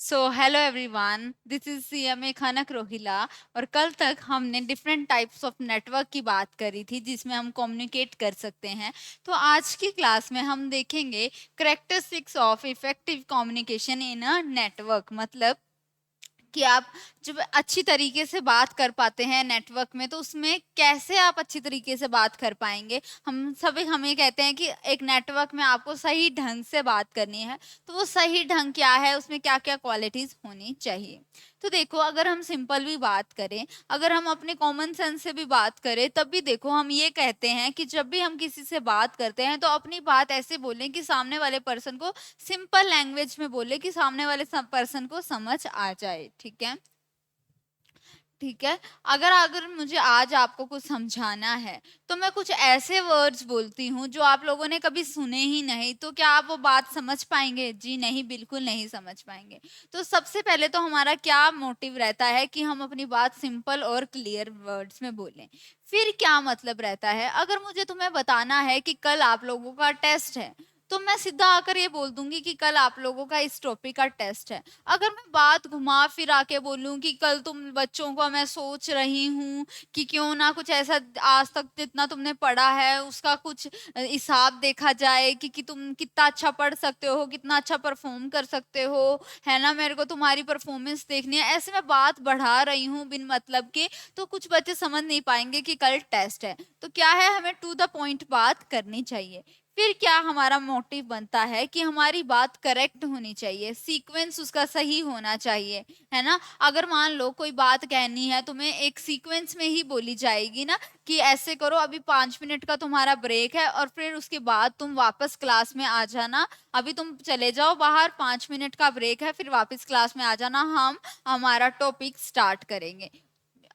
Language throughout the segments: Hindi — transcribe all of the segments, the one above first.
So hello everyone, this is CMA Khanak Rohila. और कल तक हमने डिफरेंट टाइप्स ऑफ नेटवर्क की बात करी थी जिसमें हम कम्युनिकेट कर सकते हैं। तो आज की क्लास में हम देखेंगे characteristics of effective communication in a network. मतलब कि आप जब अच्छी तरीके से बात कर पाते हैं नेटवर्क में, तो उसमें कैसे आप अच्छी तरीके से बात कर पाएंगे। हम सभी हमें कहते हैं कि एक नेटवर्क में आपको सही ढंग से बात करनी है, तो वो सही ढंग क्या है, उसमें क्या क्या क्वालिटीज होनी चाहिए। तो देखो, अगर हम सिंपल भी बात करें, अगर हम अपने कॉमन सेंस से भी बात करें, तब भी देखो हम ये कहते हैं कि जब भी हम किसी से बात करते हैं तो अपनी बात ऐसे बोलें कि सामने वाले पर्सन को सिंपल लैंग्वेज में बोले कि सामने वाले पर्सन को समझ आ जाए। ठीक है, ठीक है। अगर अगर मुझे आज आपको कुछ समझाना है, तो मैं कुछ ऐसे वर्ड्स बोलती हूँ जो आप लोगों ने कभी सुने ही नहीं, तो क्या आप वो बात समझ पाएंगे? जी नहीं, बिल्कुल नहीं समझ पाएंगे। तो सबसे पहले तो हमारा क्या मोटिव रहता है कि हम अपनी बात सिंपल और क्लियर वर्ड्स में बोलें। फिर क्या मतलब रहता है, अगर मुझे तुम्हें बताना है कि कल आप लोगों का टेस्ट है, तो मैं सीधा आकर ये बोल दूंगी कि कल आप लोगों का इस टॉपिक का टेस्ट है। अगर मैं बात घुमा फिरा के बोलूं कि कल तुम बच्चों को, मैं सोच रही हूँ कि क्यों ना कुछ ऐसा आज तक जितना तुमने पढ़ा है उसका कुछ हिसाब देखा जाए कि तुम कितना अच्छा पढ़ सकते हो, कितना अच्छा परफॉर्म कर सकते हो, है ना, मेरे को तुम्हारी परफॉर्मेंस देखनी है। ऐसे मैं बात बढ़ा रही हूँ बिन मतलब के, तो कुछ बच्चे समझ नहीं पाएंगे कि कल टेस्ट है। तो क्या है, हमें टू द पॉइंट बात करनी चाहिए। फिर क्या हमारा मोटिव बनता है कि हमारी बात करेक्ट होनी चाहिए, सीक्वेंस उसका सही होना चाहिए, है ना। अगर मान लो कोई बात कहनी है तुम्हें, एक सीक्वेंस में ही बोली जाएगी ना, कि ऐसे करो, अभी 5 मिनट का तुम्हारा ब्रेक है और फिर उसके बाद तुम वापस क्लास में आ जाना। अभी तुम चले जाओ बाहर, 5 मिनट का ब्रेक है, फिर वापस क्लास में आ जाना, हम हमारा टॉपिक स्टार्ट करेंगे।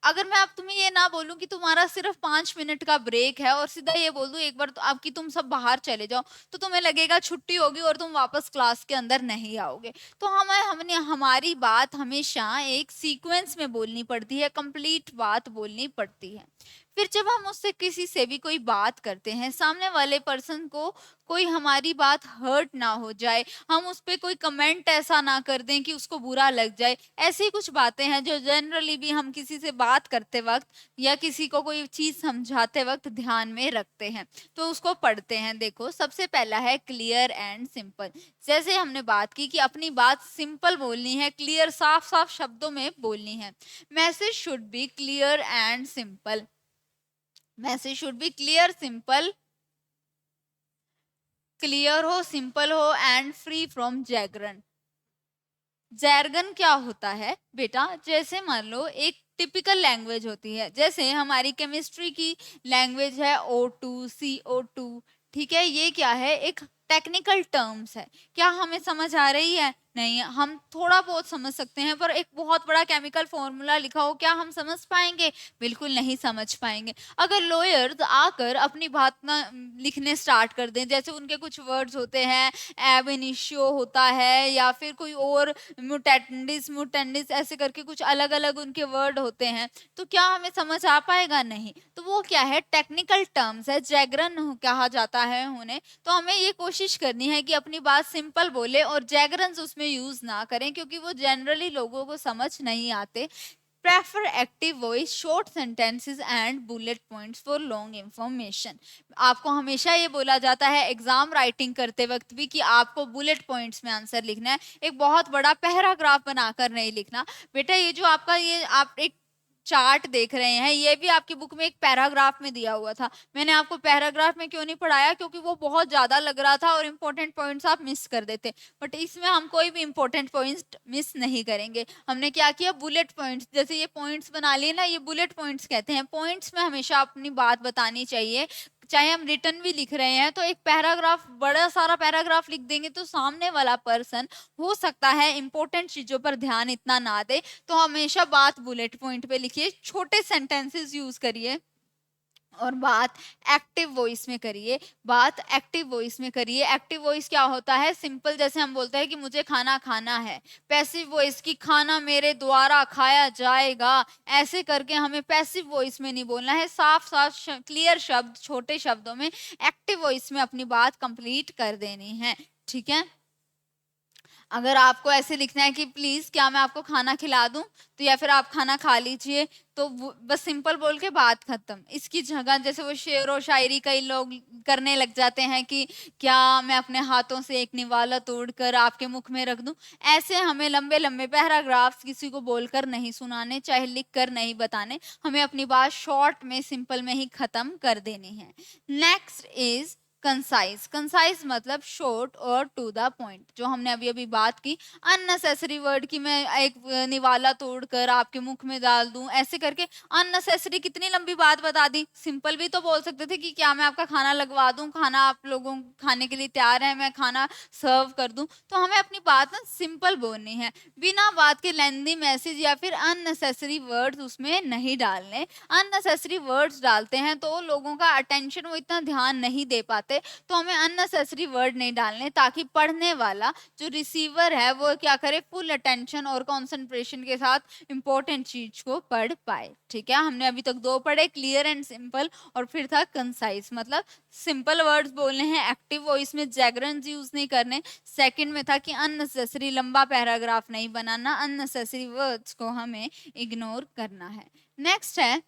अगर मैं अब तुम्हें ये ना बोलूं कि तुम्हारा सिर्फ 5 मिनट का ब्रेक है और सीधा ये बोल दूं एक बार तो आपकी तुम सब बाहर चले जाओ, तो तुम्हें लगेगा छुट्टी होगी और तुम वापस क्लास के अंदर नहीं आओगे। तो हमें हमने हमारी बात हमेशा एक सीक्वेंस में बोलनी पड़ती है, कंप्लीट बात बोलनी पड़ती है। फिर जब हम उससे किसी से भी कोई बात करते हैं, सामने वाले पर्सन को कोई हमारी बात हर्ट ना हो जाए, हम उस पर कोई कमेंट ऐसा ना कर दें कि उसको बुरा लग जाए। ऐसी कुछ बातें हैं जो जनरली भी हम किसी से बात करते वक्त या किसी को कोई चीज समझाते वक्त ध्यान में रखते हैं। तो उसको पढ़ते हैं। देखो, सबसे पहला है क्लियर एंड सिंपल। जैसे हमने बात की कि अपनी बात सिंपल बोलनी है, क्लियर साफ साफ शब्दों में बोलनी है। Message should be clear and simple. Message should be clear simple, clear हो, सिंपल हो एंड फ्री फ्रॉम जैगरन। जैरगन क्या होता है बेटा? जैसे मान लो एक टिपिकल लैंग्वेज होती है, जैसे हमारी केमिस्ट्री की लैंग्वेज है O2 CO2। ठीक है, ये क्या है, एक टेक्निकल टर्म्स है। क्या हमें समझ आ रही है? नहीं, हम थोड़ा बहुत समझ सकते हैं, पर एक बहुत बड़ा केमिकल फॉर्मूला लिखा हो, क्या हम समझ पाएंगे? बिल्कुल नहीं समझ पाएंगे। अगर लॉयर्स आकर अपनी बात ना लिखने स्टार्ट कर दें, जैसे उनके कुछ वर्ड्स होते हैं, एब इनिशियो होता है या फिर कोई और म्यूटेंडिस म्यूटेंडिस ऐसे करके कुछ अलग अलग उनके वर्ड होते हैं, तो क्या हमें समझ आ पाएगा? नहीं। तो वो क्या है, टेक्निकल टर्म्स है, जैगरन कहा जाता है उन्हें। तो हमें ये कोशिश करनी है कि अपनी बात सिंपल बोले और जैगरन्स उसमें यूज ना करें, क्योंकि वो जनरली लोगों को समझ नहीं आते। Prefer active voice, short sentences and bullet points for long information. आपको हमेशा ये बोला जाता है एग्जाम राइटिंग करते वक्त भी कि आपको बुलेट पॉइंट्स में आंसर लिखना है, एक बहुत बड़ा पैराग्राफ बनाकर नहीं लिखना। बेटा, ये जो आपका ये आप एक चार्ट देख रहे हैं, ये भी आपकी बुक में एक पैराग्राफ में दिया हुआ था। मैंने आपको पैराग्राफ में क्यों नहीं पढ़ाया? क्योंकि वो बहुत ज्यादा लग रहा था और इंपॉर्टेंट पॉइंट्स आप मिस कर देते। बट इसमें हम कोई भी इंपॉर्टेंट पॉइंट्स मिस नहीं करेंगे। हमने क्या किया, बुलेट पॉइंट्स, जैसे ये पॉइंट्स बना लिए ना, ये बुलेट पॉइंट्स कहते हैं। पॉइंट्स में हमेशा अपनी बात बतानी चाहिए। चाहे हम रिटर्न भी लिख रहे हैं, तो एक पैराग्राफ, बड़ा सारा पैराग्राफ लिख देंगे तो सामने वाला पर्सन हो सकता है इंपॉर्टेंट चीजों पर ध्यान इतना ना दे। तो हमेशा बात बुलेट पॉइंट पे लिखिए, छोटे सेंटेंसेस यूज करिए और बात एक्टिव वॉइस में करिए। बात एक्टिव वॉइस में करिए। एक्टिव वॉइस क्या होता है? सिंपल, जैसे हम बोलते हैं कि मुझे खाना खाना है। पैसिव वॉइस की खाना मेरे द्वारा खाया जाएगा, ऐसे करके हमें पैसिव वॉइस में नहीं बोलना है। साफ साफ क्लियर शब्द, छोटे शब्दों में एक्टिव वॉइस में अपनी बात कंप्लीट कर देनी है। ठीक है। अगर आपको ऐसे लिखना है कि प्लीज क्या मैं आपको खाना खिला दूं, तो या फिर आप खाना खा लीजिए, तो बस सिंपल बोल के बात खत्म। इसकी जगह जैसे वो शेर और शायरी कई लोग करने लग जाते हैं कि क्या मैं अपने हाथों से एक निवाला तोड़कर आपके मुख में रख दूं। ऐसे हमें लंबे लंबे पैराग्राफ्स किसी को बोलकर नहीं सुनाने, चाहे लिख कर नहीं बताने। हमें अपनी बात शॉर्ट में, सिंपल में ही खत्म कर देनी है। Next is concise. कंसाइज मतलब शॉर्ट और टू द पॉइंट, जो हमने अभी अभी बात की। अननेसेसरी वर्ड की मैं एक निवाला तोड़कर आपके मुख में डाल दूं, ऐसे करके अननेसेसरी कितनी लंबी बात बता दी। सिंपल भी तो बोल सकते थे कि क्या मैं आपका खाना लगवा दूं, खाना आप लोगों खाने के लिए तैयार है, मैं खाना सर्व कर दूं। तो हमें अपनी बात ना सिंपल बोलनी है, बिना बात के लेंदी मैसेज या फिर अननेसेसरी वर्ड्स उसमें नहीं डालने। अननेसेसरी वर्ड्स डालते हैं तो लोगों का अटेंशन वो इतना ध्यान नहीं दे पाते, तो हमें अननेसेसरी वर्ड नहीं डालने, ताकि पढ़ने वाला जो रिसीवर है वो क्या करे, फुल अटेंशन और कंसंट्रेशन के साथ इंपॉर्टेंट चीज को पढ़ पाए। ठीक है, हमने अभी तक दो पढ़े, क्लियर एंड सिंपल, और फिर था कंसाइज, मतलब सिंपल वर्ड्स बोलने हैं, एक्टिव वॉइस में जैगरन्स यूज नहीं करने। सेकंड में था कि अननेसेसरी लंबा पैराग्राफ नहीं बनाना, अननेसेसरी वर्ड्स को हमें इग्नोर करना है। नेक्स्ट है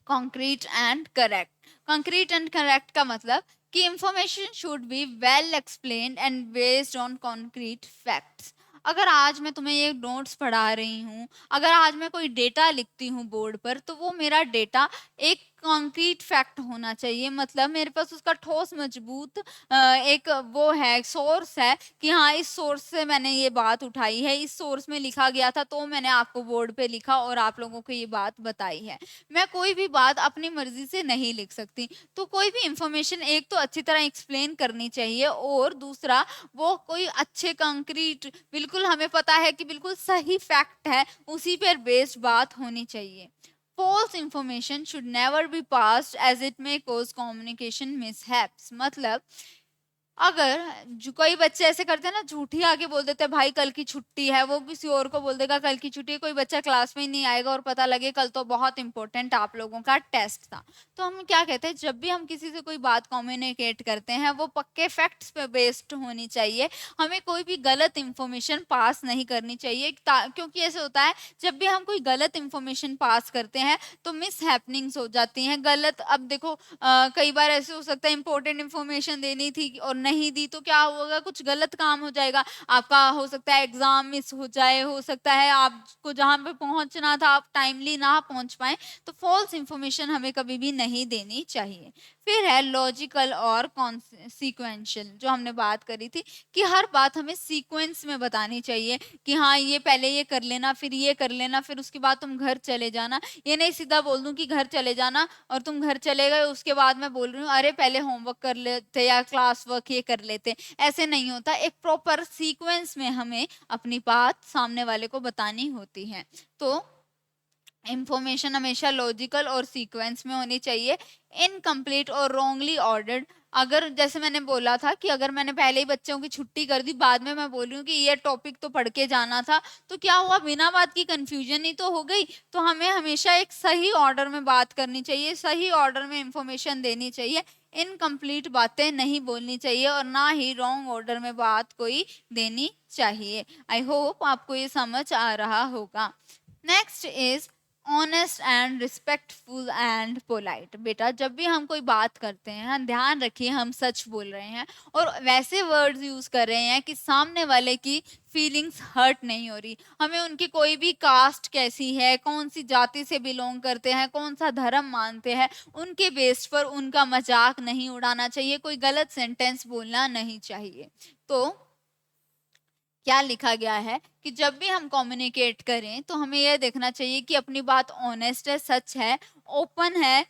concrete and correct. Concrete and correct का मतलब कि information should be well explained and based on concrete facts. अगर आज मैं तुम्हें ये नोट्स पढ़ा रही हूँ, अगर आज मैं कोई डेटा लिखती हूँ बोर्ड पर, तो वो मेरा डेटा एक कॉन्क्रीट फैक्ट होना चाहिए, मतलब मेरे पास उसका ठोस मजबूत एक वो है, सोर्स है कि हाँ इस सोर्स से मैंने ये बात उठाई है, इस सोर्स में लिखा गया था, तो मैंने आपको बोर्ड पे लिखा और आप लोगों को ये बात बताई है। मैं कोई भी बात अपनी मर्जी से नहीं लिख सकती। तो कोई भी इंफॉर्मेशन एक तो अच्छी तरह एक्सप्लेन करनी चाहिए, और दूसरा वो कोई अच्छे कंक्रीट, बिल्कुल हमें पता है कि बिल्कुल सही फैक्ट है, उसी पर बेस्ड बात होनी चाहिए। False information should never be passed as it may cause communication mishaps। मतलब अगर जो कोई बच्चे ऐसे करते हैं ना, झूठी आके बोल देते हैं भाई कल की छुट्टी है, वो किसी और को बोल देगा कल की छुट्टी है, कोई बच्चा क्लास में ही नहीं आएगा और पता लगे कल तो बहुत इंपॉर्टेंट आप लोगों का टेस्ट था। तो हम क्या कहते हैं, जब भी हम किसी से कोई बात कम्युनिकेट करते हैं वो पक्के फैक्ट्स पे बेस्ड होनी चाहिए। हमें कोई भी गलत इंफॉर्मेशन पास नहीं करनी चाहिए, क्योंकि ऐसे होता है जब भी हम कोई गलत इंफॉर्मेशन पास करते हैं तो मिस हैपनिंग्स हो जाती हैं, गलत। अब देखो कई बार ऐसे हो सकता है इंपॉर्टेंट इंफॉर्मेशन देनी थी और नहीं दी, तो क्या होगा, कुछ गलत काम हो जाएगा आपका, हो सकता है एग्जाम मिस हो जाए, हो सकता है आपको जहां पे पहुंचना था आप टाइमली ना पहुंच पाए। तो फॉल्स इंफॉर्मेशन हमें कभी भी नहीं देनी चाहिए। फिर है लॉजिकल और सीक्वेंशियल, जो हमने बात करी थी कि हर बात हमें सीक्वेंस में बतानी चाहिए, कि हाँ ये पहले ये कर लेना, फिर ये कर लेना, फिर उसके बाद तुम घर चले जाना। ये नहीं सीधा बोल दूं कि घर चले जाना और तुम घर चले गए, उसके बाद मैं बोल रही हूँ अरे पहले होमवर्क कर लेते या क्लास वर्क ये कर लेते। ऐसे नहीं होता, एक प्रॉपर सीक्वेंस में हमें अपनी बात सामने वाले को बतानी होती है। तो इंफॉर्मेशन हमेशा लॉजिकल और सीक्वेंस में होनी चाहिए। इनकम्प्लीट और रॉन्गली ऑर्डर्ड, अगर जैसे मैंने बोला था कि अगर मैंने पहले ही बच्चों की छुट्टी कर दी, बाद में मैं बोल रही हूँ कि ये टॉपिक तो पढ़ के जाना था, तो क्या हुआ, बिना बात की कंफ्यूजन ही तो हो गई। तो हमें हमेशा एक सही ऑर्डर में बात करनी चाहिए, सही ऑर्डर में इंफॉर्मेशन देनी चाहिए। इनकम्प्लीट बातें नहीं बोलनी चाहिए और ना ही रॉन्ग ऑर्डर में बात कोई देनी चाहिए। आई होप आपको ये समझ आ रहा होगा। Next is honest and respectful and polite. बेटा जब भी हम कोई बात करते हैं ध्यान रखिए हम सच बोल रहे हैं और वैसे वर्ड्स यूज कर रहे हैं कि सामने वाले की फीलिंग्स हर्ट नहीं हो रही। हमें उनकी कोई भी कास्ट कैसी है, कौन सी जाति से बिलोंग करते हैं, कौन सा धर्म मानते हैं, उनके बेस पर उनका मजाक नहीं उड़ाना चाहिए, कोई गलत सेंटेंस बोलना नहीं चाहिए। तो क्या लिखा गया है कि जब भी हम कम्युनिकेट करें तो हमें यह देखना चाहिए कि अपनी बात ऑनेस्ट है, सच है, ओपन है,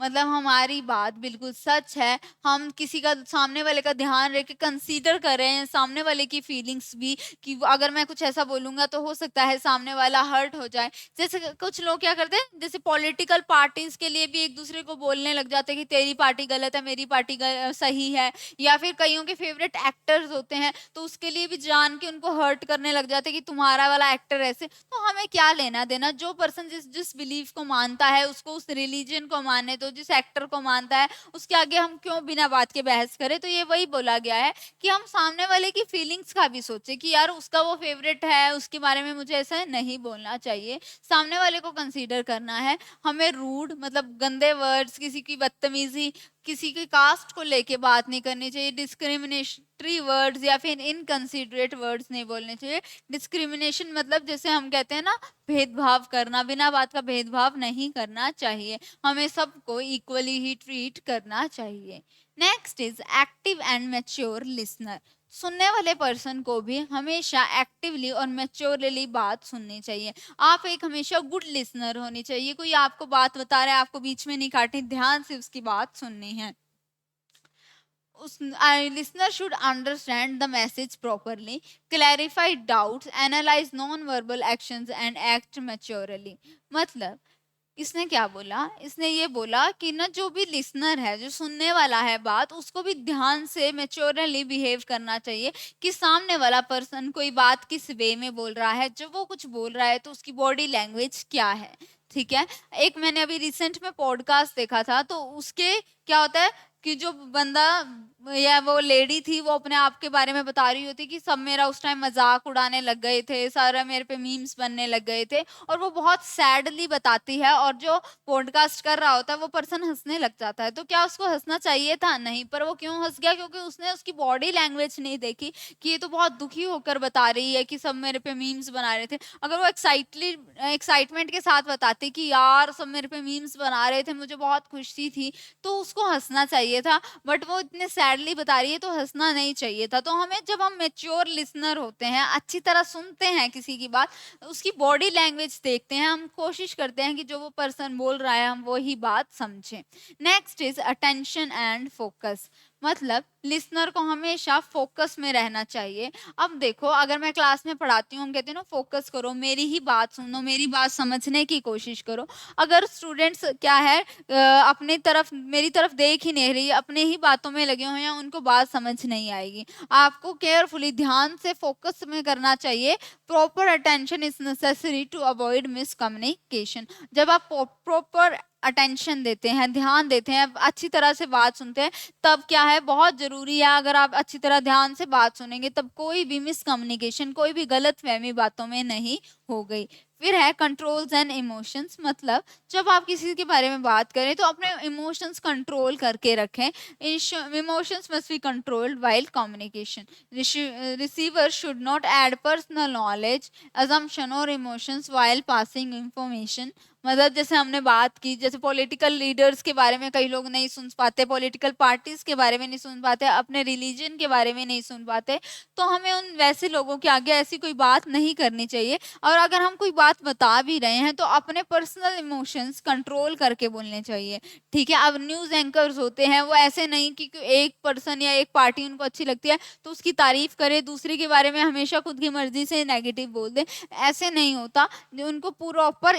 मतलब हमारी बात बिल्कुल सच है, हम किसी का सामने वाले का ध्यान रख के कंसीडर कर रहे हैं सामने वाले की फीलिंग्स भी, कि अगर मैं कुछ ऐसा बोलूंगा तो हो सकता है सामने वाला हर्ट हो जाए। जैसे कुछ लोग क्या करते हैं, जैसे पॉलिटिकल पार्टीज के लिए भी एक दूसरे को बोलने लग जाते हैं कि तेरी पार्टी गलत है, मेरी पार्टी सही है, या फिर कईयों के फेवरेट एक्टर्स होते हैं तो उसके लिए भी जान के उनको हर्ट करने लग जाते हैं कि तुम्हारा वाला एक्टर ऐसे। तो हमें क्या लेना देना, जो पर्सन जिस जिस बिलीफ को मानता है उसको उस रिलीजन को मानने दो, जो जिस एक्टर को मानता है उसके आगे हम क्यों बिना बात के बहस करें। तो ये वही बोला गया है कि हम सामने वाले की फीलिंग्स का भी सोचें कि यार उसका वो फेवरेट है, उसके बारे में मुझे ऐसा नहीं बोलना चाहिए, सामने वाले को कंसीडर करना है। हमें रूड मतलब गंदे वर्ड्स, किसी की बदतमीजी, किसी की कास्ट को लेके बात नहीं करनी चाहिए, डिस्क्रिमिनेटरी वर्ड्स या फिर इनकंसिडरेट वर्ड्स नहीं बोलने चाहिए। डिस्क्रिमिनेशन मतलब जैसे हम कहते हैं ना, भेदभाव करना, बिना बात का भेदभाव नहीं करना चाहिए, हमें सबको इक्वली ही ट्रीट करना चाहिए। Next is active and mature listener. सुनने वाले पर्सन को भी हमेशा एक्टिवली और मैच्योरली बात सुननी चाहिए। आप एक हमेशा गुड लिसनर होनी चाहिए, कोई आपको बात बता रहा है आपको बीच में नहीं काटनी, ध्यान से उसकी बात सुननी है। Listener should understand the message properly, clarify doubts, analyze non-verbal actions and act maturely। मतलब इसने क्या बोला, इसने ये बोला कि ना जो भी लिसनर है, जो सुनने वाला है बात, उसको भी ध्यान से मैच्योरली बिहेव करना चाहिए कि सामने वाला पर्सन कोई बात किस वे में बोल रहा है, जब वो कुछ बोल रहा है तो उसकी बॉडी लैंग्वेज क्या है। ठीक है, एक मैंने अभी रिसेंट में पॉडकास्ट देखा था, तो उसके क्या होता है कि जो बंदा या वो लेडी थी वो अपने आप के बारे में बता रही होती कि सब मेरा उस टाइम मजाक उड़ाने लग गए थे, सारा मेरे पे मीम्स बनने लग गए थे, और वो बहुत सैडली बताती है और जो पॉडकास्ट कर रहा होता है वो पर्सन हंसने लग जाता है। तो क्या उसको हंसना चाहिए था? नहीं, पर वो क्यों हंस गया? क्योंकि उसने उसकी बॉडी लैंग्वेज नहीं देखी कि ये तो बहुत दुखी होकर बता रही है कि सब मेरे पे मीम्स बना रहे थे। अगर वो एक्साइटमेंट के साथ बताती कि यार सब मेरे पे मीम्स बना रहे थे, मुझे बहुत खुशी थी, तो उसको हंसना चाहिए था, बट वो इतने सैडली बता रही है तो हंसना नहीं चाहिए था। तो हमें, जब हम मेच्योर लिसनर होते हैं, अच्छी तरह सुनते हैं किसी की बात, उसकी बॉडी लैंग्वेज देखते हैं, हम कोशिश करते हैं कि जो वो पर्सन बोल रहा है हम वो ही बात समझें। Next is attention and focus. मतलब लिसनर को हमेशा फोकस में रहना चाहिए। अब देखो, अगर मैं क्लास में पढ़ाती हूँ, हम कहते हैं ना फोकस करो, मेरी ही बात सुनो, मेरी बात समझने की कोशिश करो। अगर स्टूडेंट्स क्या है अपनी तरफ, मेरी तरफ देख ही नहीं रही, अपने ही बातों में लगे हुए हैं, उनको बात समझ नहीं आएगी। आपको केयरफुली ध्यान से फोकस में करना चाहिए। Proper attention is necessary to avoid miscommunication. जब आप प्रॉपर अटेंशन देते हैं, ध्यान देते हैं, अच्छी तरह से बात सुनते हैं, तब क्या है, बहुत जरूरी है, अगर आप अच्छी तरह ध्यान से बात सुनेंगे तब कोई भी मिसकम्युनिकेशन, कोई भी गलत फहमी बातों में नहीं हो गई। फिर है कंट्रोल्स एंड इमोशंस। मतलब जब आप किसी के बारे में बात करें तो अपने इमोशंस कंट्रोल करके रखें। Emotions must be controlled while communication. Receiver should not add personal knowledge, assumption और इमोशंस व्हाइल पासिंग इंफॉर्मेशन। मतलब जैसे हमने बात की, जैसे पॉलिटिकल लीडर्स के बारे में कई लोग नहीं सुन पाते, पॉलिटिकल पार्टीज के बारे में नहीं सुन पाते, अपने रिलीजन के बारे में नहीं सुन पाते, तो हमें उन वैसे लोगों के आगे ऐसी कोई बात नहीं करनी चाहिए। और अगर हम कोई बात बता भी रहे हैं तो अपने पर्सनल इमोशंस कंट्रोल करके बोलने चाहिए। ठीक है, अब न्यूज एंकर्स होते हैं, वो ऐसे नहीं कि एक पर्सन या एक पार्टी उनको अच्छी लगती है तो उसकी तारीफ करे, दूसरे के बारे में हमेशा खुद की मर्जी से नेगेटिव बोल दे, ऐसे नहीं होता। उनको प्रॉपर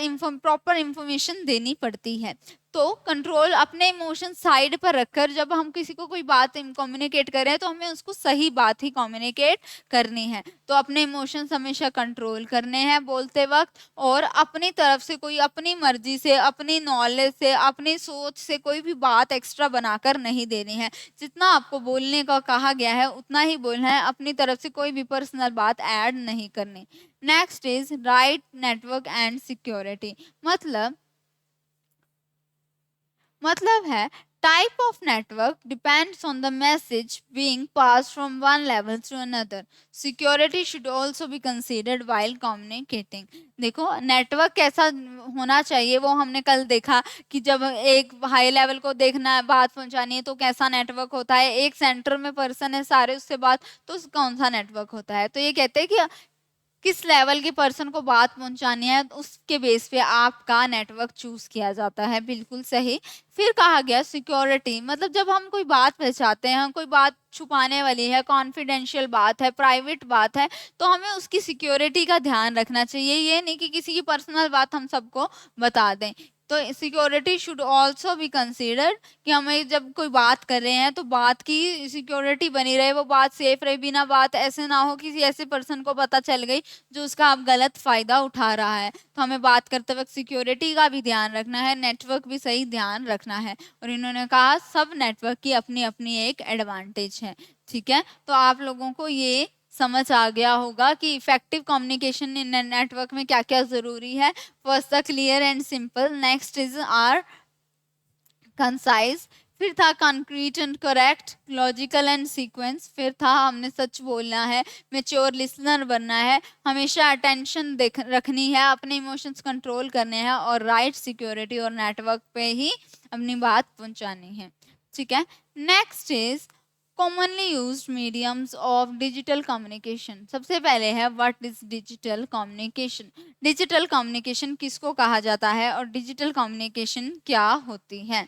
इंफॉर्मेशन देनी पड़ती है। तो कंट्रोल, अपने इमोशन साइड पर रखकर जब हम किसी को कोई बात कम्युनिकेट करें तो हमें उसको सही बात ही कम्युनिकेट करनी है। तो अपने इमोशंस हमेशा कंट्रोल करने हैं बोलते वक्त, और अपनी तरफ से कोई अपनी मर्जी से, अपनी नॉलेज से, अपनी सोच से कोई भी बात एक्स्ट्रा बनाकर नहीं देनी है। जितना आपको बोलने का कहा गया है उतना ही बोलना है, अपनी तरफ से कोई भी पर्सनल बात ऐड नहीं करनी। Next is right network and security. मतलब है type of network depends on the message being pass from one level to another. Security should also be considered while communicating. देखो नेटवर्क कैसा होना चाहिए वो हमने कल देखा कि जब एक हाई लेवल को देखना है, बात पहुंचानी है, तो कैसा नेटवर्क होता है। एक सेंटर में पर्सन है, सारे उससे बात, तो कौन सा नेटवर्क होता है। तो ये कहते हैं कि किस लेवल के पर्सन को बात पहुंचानी है, उसके बेस पे आपका नेटवर्क चूज किया जाता है। बिल्कुल सही। फिर कहा गया सिक्योरिटी, मतलब जब हम कोई बात पहुंचाते हैं, कोई बात छुपाने वाली है, कॉन्फिडेंशियल बात है, प्राइवेट बात है, तो हमें उसकी सिक्योरिटी का ध्यान रखना चाहिए। ये नहीं कि किसी की पर्सनल बात हम सबको बता दें। तो security should also be considered कि हमें जब कोई बात कर रहे हैं तो बात की सिक्योरिटी बनी रहे, वो बात सेफ रहे, बिना बात ऐसे ना हो किसी ऐसे पर्सन को पता चल गई जो उसका आप गलत फायदा उठा रहा है। तो हमें बात करते वक्त सिक्योरिटी का भी ध्यान रखना है, नेटवर्क भी सही ध्यान रखना है। और इन्होंने कहा सब नेटवर्क की अपनी अपनी एक एडवांटेज है। ठीक है, तो आप लोगों को ये समझ आ गया होगा कि इफेक्टिव कम्युनिकेशन इन नेटवर्क में क्या क्या जरूरी है। फर्स्ट था clear and simple, next is are concise, फिर था concrete and correct, logical and sequence, फिर था हमने सच बोलना है, मेच्योर लिसनर बनना है, हमेशा अटेंशन रखनी है, अपने इमोशंस कंट्रोल करने हैं, और राइट सिक्योरिटी और नेटवर्क पे ही अपनी बात पहुंचानी है। ठीक है, next is commonly used mediums of digital communication। सबसे पहले है what is digital communication। Digital communication किसको कहा जाता है और डिजिटल कम्युनिकेशन क्या होती है।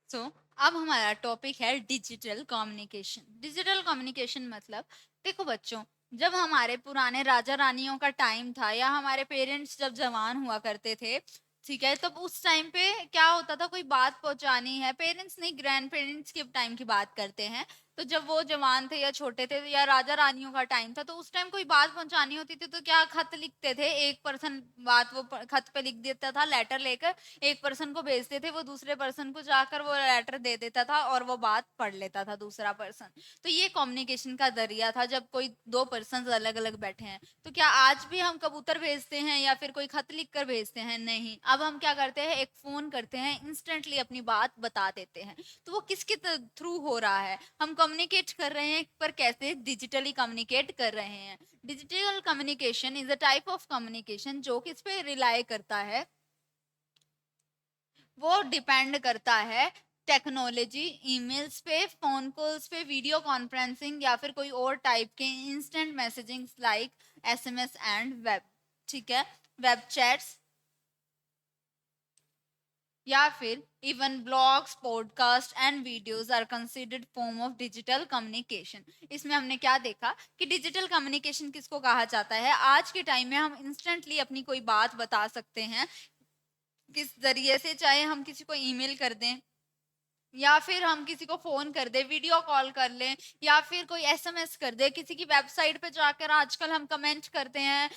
अब हमारा टॉपिक है डिजिटल कम्युनिकेशन। डिजिटल कम्युनिकेशन मतलब, देखो बच्चों, जब हमारे पुराने राजा रानियों का टाइम था या हमारे पेरेंट्स जब जवान हुआ करते थे, ठीक है, तब उस टाइम पे क्या होता था, कोई बात पहुंचानी है, पेरेंट्स नहीं ग्रैंड पेरेंट्स के टाइम की बात करते हैं, तो जब वो जवान थे या छोटे थे या राजा रानियों का टाइम था, तो उस टाइम कोई बात पहुंचानी होती थी तो क्या खत लिखते थे, एक पर्सन बात वो खत पे लिख देता था, लेटर लेकर एक पर्सन को भेजते थे, वो दूसरे पर्सन को जाकर वो लेटर दे देता था और वो बात पढ़ लेता था दूसरा पर्सन। तो ये कम्युनिकेशन का जरिया था जब कोई दो पर्सन अलग अलग बैठे हैं। तो क्या आज भी हम कबूतर भेजते हैं या फिर कोई खत लिख कर भेजते हैं? नहीं, अब हम क्या करते हैं, एक फोन करते हैं, इंस्टेंटली अपनी बात बता देते हैं। तो वो किसके थ्रू हो रहा है, हम कम्युनिकेट कर रहे हैं, पर कैसे, डिजिटली कम्युनिकेट कर रहे हैं। Digital communication is a type of communication जो किस पे रिलाई करता है, वो डिपेंड करता है टेक्नोलॉजी, ईमेल्स पे, फोन कॉल्स पे, वीडियो कॉन्फ्रेंसिंग या फिर कोई और टाइप के instant messaging like SMS and web. ठीक है, वेब चैट्स या फिर even blogs, podcast and videos are considered form of digital communication. इसमें हमने क्या देखा कि डिजिटल कम्युनिकेशन किसको कहा जाता है, आज के टाइम में हम इंस्टेंटली अपनी कोई बात बता सकते हैं किस जरिए से, चाहे हम किसी को ईमेल कर दें या फिर हम किसी को फोन कर दे, वीडियो कॉल कर लें, या फिर कोई एसएमएस कर दे, किसी की वेबसाइट पे जाकर आजकल हम कमेंट करते हैं,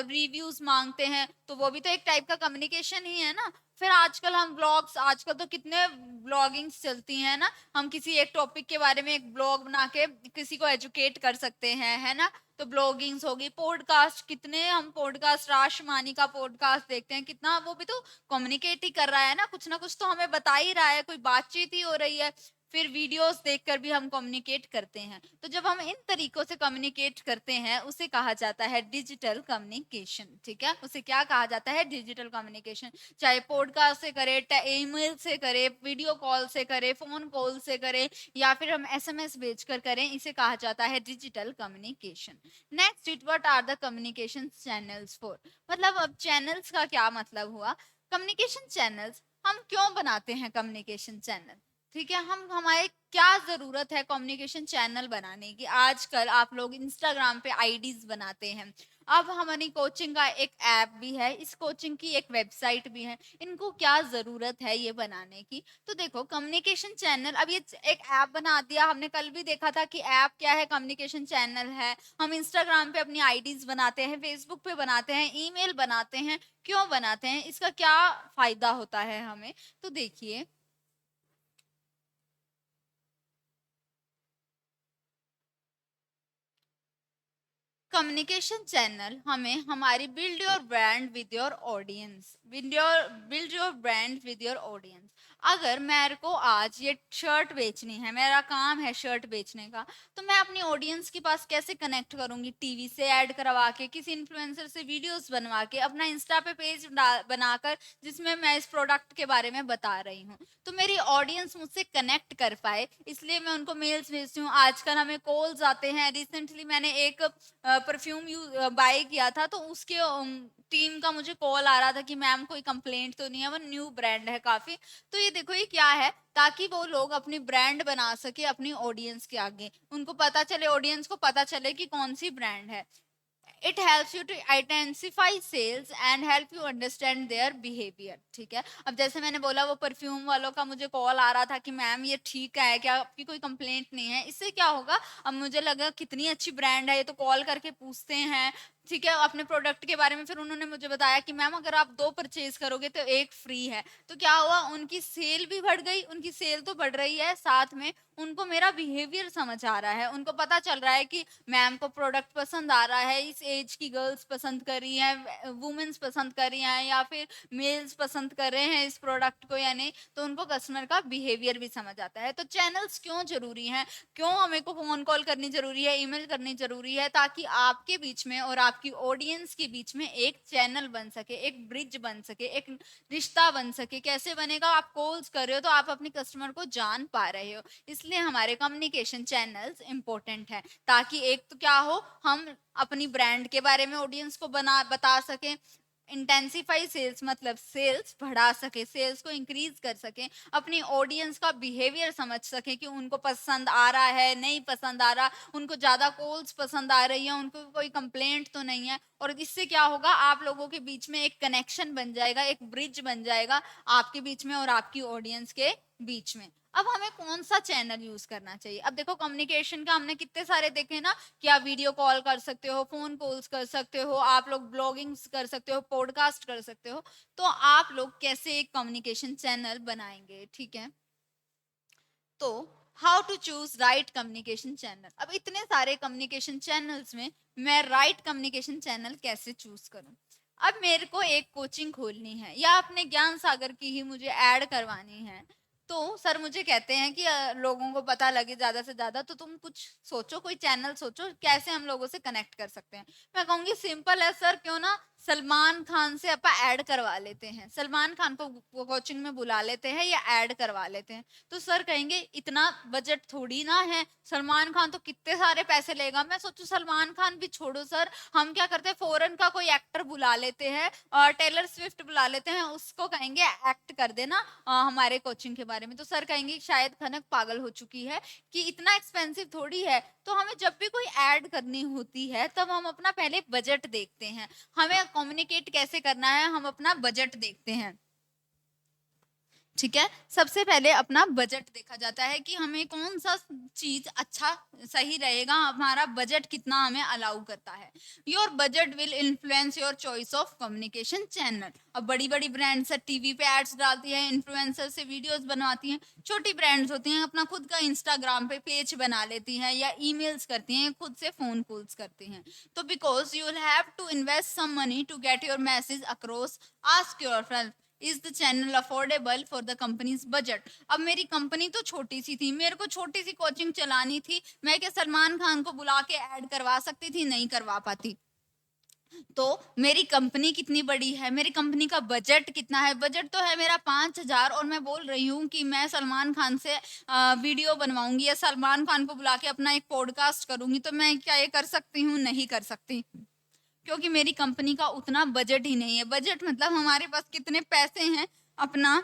रिव्यूज मांगते हैं, तो वो भी तो एक टाइप का कम्युनिकेशन ही है ना। फिर आजकल हम ब्लॉग्स, आजकल तो कितने ब्लॉगिंग्स चलती हैं ना, हम किसी एक टॉपिक के बारे में एक ब्लॉग बना के किसी को एजुकेट कर सकते हैं, है ना। तो ब्लॉगिंग्स होगी, पॉडकास्ट, कितने हम पॉडकास्ट, राशमानी का पॉडकास्ट देखते हैं, कितना वो भी तो कम्युनिकेट ही कर रहा है ना कुछ तो हमें बता ही रहा है, कोई बातचीत ही हो रही है। फिर वीडियोस देखकर भी हम कम्युनिकेट करते हैं। तो जब हम इन तरीकों से कम्युनिकेट करते हैं उसे कहा जाता है डिजिटल कम्युनिकेशन। ठीक है, उसे क्या कहा जाता है, डिजिटल कम्युनिकेशन। चाहे पॉडकास्ट से करे, ईमेल से करे, वीडियो कॉल से करे, फोन कॉल से करे, या फिर हम एसएमएस भेजकर करें, इसे कहा जाता है digital communication. Next it, what are the communication channels for. मतलब अब चैनल्स का क्या मतलब हुआ, कम्युनिकेशन चैनल्स हम क्यों बनाते हैं कम्युनिकेशन चैनल। ठीक है, हम हमारे क्या जरूरत है कम्युनिकेशन चैनल बनाने की। आजकल आप लोग इंस्टाग्राम पे आईडीज बनाते हैं, अब हमारी कोचिंग का एक ऐप भी है, इस कोचिंग की एक वेबसाइट भी है, इनको क्या जरूरत है ये बनाने की। तो देखो कम्युनिकेशन चैनल, अब ये एक ऐप बना दिया हमने, कल भी देखा था कि ऐप क्या है, कम्युनिकेशन चैनल है। हम इंस्टाग्राम पे अपनी आईडीज बनाते हैं, फेसबुक पे बनाते हैं, ईमेल बनाते हैं, क्यों बनाते हैं, इसका क्या फायदा होता है हमें। तो देखिए, कम्युनिकेशन चैनल हमें हमारी build your brand with your audience, build your brand with your audience. अगर मेरे को आज ये शर्ट बेचनी है, मेरा काम है शर्ट बेचने का, तो मैं अपनी ऑडियंस के पास कैसे कनेक्ट करूंगी, टीवी से ऐड करवा के, किसी इन्फ्लुएंसर से वीडियोस बनवा के, अपना इंस्टा पे पेज बनाकर जिसमें मैं इस प्रोडक्ट के बारे में बता रही हूँ, तो मेरी ऑडियंस मुझसे कनेक्ट कर पाए, इसलिए मैं उनको मेल्स भेजती हूँ। आजकल हमें कॉल्स आते हैं, रिसेंटली मैंने एक परफ्यूम बाय किया था, तो उसके टीम का मुझे कॉल आ रहा था कि मैम कोई कंप्लेंट तो नहीं है, वो न्यू ब्रांड है काफी। तो ये देखो ये क्या है, ताकि वो लोग अपनी ब्रांड बना सके अपनी ऑडियंस के आगे, उनको पता चले, ऑडियंस को पता चले कि कौन सी ब्रांड है। It helps you to identify sales and help you understand their behaviour. ठीक है, अब जैसे मैंने बोला वो परफ्यूम वालों का मुझे कॉल आ रहा था कि मैम ये ठीक है क्या, आपकी कोई कंप्लेंट नहीं है। इससे क्या होगा, अब मुझे लगा कितनी अच्छी ब्रांड है ये, तो कॉल करके पूछते हैं, ठीक है, अपने प्रोडक्ट के बारे में। फिर उन्होंने मुझे बताया कि मैम अगर आप 2 परचेज करोगे तो 1 फ्री है। तो क्या हुआ, उनकी सेल भी बढ़ गई, उनकी सेल तो बढ़ रही है, साथ में उनको मेरा बिहेवियर समझ आ रहा है, उनको पता चल रहा है कि मैम को प्रोडक्ट पसंद आ रहा है, इस एज की गर्ल्स पसंद कर रही हैं, वुमेन्स पसंद कर रही हैं, या फिर मेल्स पसंद कर रहे हैं इस प्रोडक्ट को या नहीं। तो उनको कस्टमर का बिहेवियर भी समझ आता है। तो चैनल्स क्यों जरूरी हैं, क्यों हमें को फोन कॉल करनी जरूरी है, ईमेल करनी जरूरी है, ताकि आपके बीच में और आपकी ऑडियंस के बीच में एक चैनल बन सके, एक ब्रिज बन सके, एक रिश्ता बन सके। कैसे बनेगा, आप कॉल्स कर रहे हो तो आप अपने कस्टमर को जान पा रहे हो, इसलिए हमारे कम्युनिकेशन चैनल्स इंपॉर्टेंट है, ताकि एक तो क्या हो, हम अपनी ब्रांड के बारे में ऑडियंस को बता सकें। इंटेंसिफाई सेल्स मतलब सेल्स बढ़ा सके, सेल्स को इंक्रीज कर सके, अपनी ऑडियंस का बिहेवियर समझ सके कि उनको पसंद आ रहा है, नहीं पसंद आ रहा, उनको ज्यादा कॉल्स पसंद आ रही है, उनको कोई कंप्लेंट तो नहीं है। और इससे क्या होगा, आप लोगों के बीच में एक कनेक्शन बन जाएगा, एक ब्रिज बन जाएगा आपके बीच में और आपकी ऑडियंस के बीच में। अब हमें कौन सा चैनल यूज करना चाहिए, अब देखो कम्युनिकेशन का हमने कितने सारे देखे ना, कि आप वीडियो कॉल कर सकते हो, फोन कॉल्स कर सकते हो, आप लोग ब्लॉगिंग्स कर सकते हो, पॉडकास्ट कर सकते हो। तो आप लोग कैसे एक कम्युनिकेशन चैनल बनाएंगे, ठीक है। तो how to choose right communication channel, अब इतने सारे कम्युनिकेशन चैनल्स में मैं राइट कम्युनिकेशन चैनल कैसे चूज करूं। अब मेरे को एक कोचिंग खोलनी है या अपने ज्ञान सागर की ही मुझे ऐड करवानी है। तो सर मुझे कहते हैं कि लोगों को पता लगे ज्यादा से ज्यादा, तो तुम कुछ सोचो, कोई चैनल सोचो कैसे हम लोगों से कनेक्ट कर सकते हैं। मैं कहूंगी सिंपल है सर, क्यों ना सलमान खान से अपा ऐड करवा लेते हैं, सलमान खान को कोचिंग में बुला लेते हैं या ऐड करवा लेते हैं। तो सर कहेंगे इतना बजट थोड़ी ना है, सलमान खान तो कितने सारे पैसे लेगा। मैं सोचू सलमान खान भी छोड़ो सर, हम क्या करते हैं, फॉरेन का कोई एक्टर बुला लेते हैं, और टेलर स्विफ्ट बुला लेते हैं, उसको कहेंगे एक्ट कर देना हमारे कोचिंग के बारे में। तो सर कहेंगे शायद खनक पागल हो चुकी है कि इतना एक्सपेंसिव थोड़ी है। तो हमें जब भी कोई ऐड करनी होती है तब हम अपना पहले बजट देखते हैं, हमें कम्युनिकेट कैसे करना है, हम अपना बजट देखते हैं। ठीक है, सबसे पहले अपना बजट देखा जाता है कि हमें कौन सा चीज अच्छा सही रहेगा, हमारा बजट कितना हमें अलाउ करता है। Your budget will influence your choice of communication channel. अब बड़ी बड़ी ब्रांड्स टीवी पे एड्स डालती है, इन्फ्लुएंसर से वीडियोस बनवाती हैं। छोटी ब्रांड्स होती हैं अपना खुद का इंस्टाग्राम पे पेज बना लेती हैं, या ईमेल्स करती हैं, खुद से फोन कॉल्स करती हैं। तो because you will have to invest some money to get your message across, ask yourself is the channel affordable for the company's budget. अब मेरी कंपनी तो छोटी सी थी, मेरे को छोटी सी कोचिंग चलानी थी, मैं क्या सलमान खान को बुला के ऐड करवा सकती थी, नहीं करवा पाती। तो मेरी कंपनी कितनी बड़ी है, मेरी कंपनी का बजट कितना है, बजट तो है मेरा 5,000, और मैं बोल रही हूँ कि मैं सलमान खान से वीडियो बनवाऊंगी या सलमान खान को बुला के अपना एक पॉडकास्ट करूंगी। तो मैं क्या ये कर सकती हूँ, नहीं कर सकती, क्योंकि मेरी कंपनी का उतना बजट ही नहीं है। बजट मतलब हमारे पास कितने पैसे हैं अपना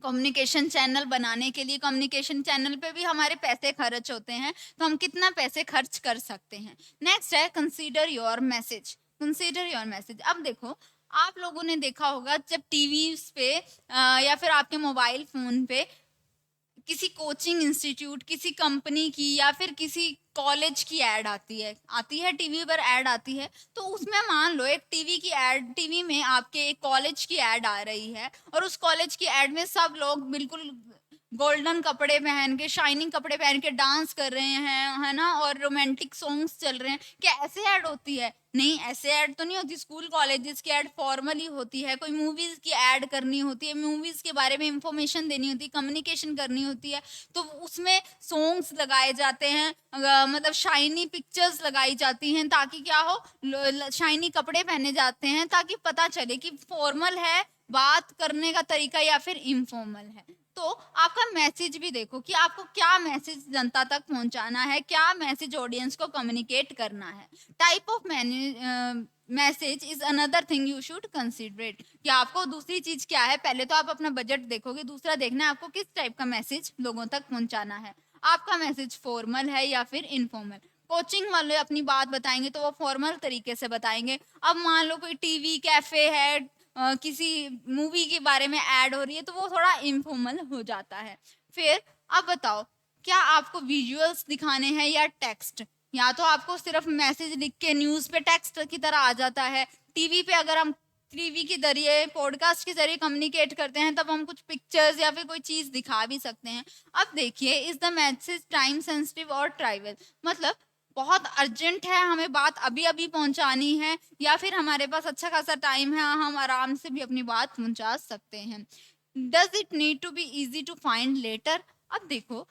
कम्युनिकेशन चैनल बनाने के लिए, कम्युनिकेशन चैनल पे भी हमारे पैसे खर्च होते हैं, तो हम कितना पैसे खर्च कर सकते हैं। नेक्स्ट है consider your message, consider your message. अब देखो आप लोगों ने देखा होगा जब टीवी पे या फिर आपके मोबाइल फोन पे किसी कोचिंग इंस्टीट्यूट, किसी कंपनी की या फिर किसी कॉलेज की ऐड आती है टीवी पर ऐड आती है। तो उसमें मान लो एक टीवी की ऐड, टीवी में आपके एक कॉलेज की ऐड आ रही है, और उस कॉलेज की ऐड में सब लोग बिल्कुल गोल्डन कपड़े पहन के, शाइनिंग कपड़े पहन के डांस कर रहे हैं, है ना, और रोमांटिक सॉन्ग्स चल रहे हैं। क्या ऐसे ऐड होती है? नहीं, ऐसे ऐड तो नहीं होती। स्कूल कॉलेजेस की ऐड फॉर्मली होती है, कोई मूवीज की ऐड करनी होती है, मूवीज के बारे में इंफॉर्मेशन देनी होती है, कम्युनिकेशन करनी होती है। तो उसमें सॉन्ग्स लगाए जाते हैं, मतलब शाइनी पिक्चर्स लगाई जाती हैं, ताकि क्या हो, शाइनी कपड़े पहने जाते हैं ताकि पता चले कि फॉर्मल है बात करने का तरीका या फिर इनफॉर्मल है। तो आपका मैसेज भी देखो कि आपको क्या मैसेज जनता तक पहुंचाना है, क्या मैसेज ऑडियंस को कम्युनिकेट करना है। Type of message is another thing you should considerate, कि आपको दूसरी चीज क्या है, पहले तो आप अपना बजट देखोगे, दूसरा देखना है आपको किस टाइप का मैसेज लोगों तक पहुंचाना है। आपका मैसेज फॉर्मल है या फिर इनफॉर्मल। कोचिंग वाले अपनी बात बताएंगे तो वो फॉर्मल तरीके से बताएंगे। अब मान लो कोई टीवी कैफे है, किसी मूवी के बारे में ऐड हो रही है, तो वो थोड़ा इनफॉर्मल हो जाता है। फिर अब बताओ, क्या आपको विजुअल्स दिखाने हैं या टेक्स्ट? या तो आपको सिर्फ मैसेज लिख के न्यूज पे टेक्स्ट की तरह आ जाता है। टीवी पे अगर हम टीवी के जरिए पॉडकास्ट के जरिए कम्युनिकेट करते हैं, तब हम कुछ पिक्चर्स या फिर कोई चीज दिखा भी सकते हैं। अब देखिए, is the message time sensitive और ट्राइवल, मतलब बहुत अर्जेंट है, हमें बात अभी अभी पहुंचानी है, या फिर हमारे पास अच्छा खासा टाइम है, हम आराम से भी अपनी बात पहुंचा सकते हैं। Does it need to be easy to find later? अब देखो,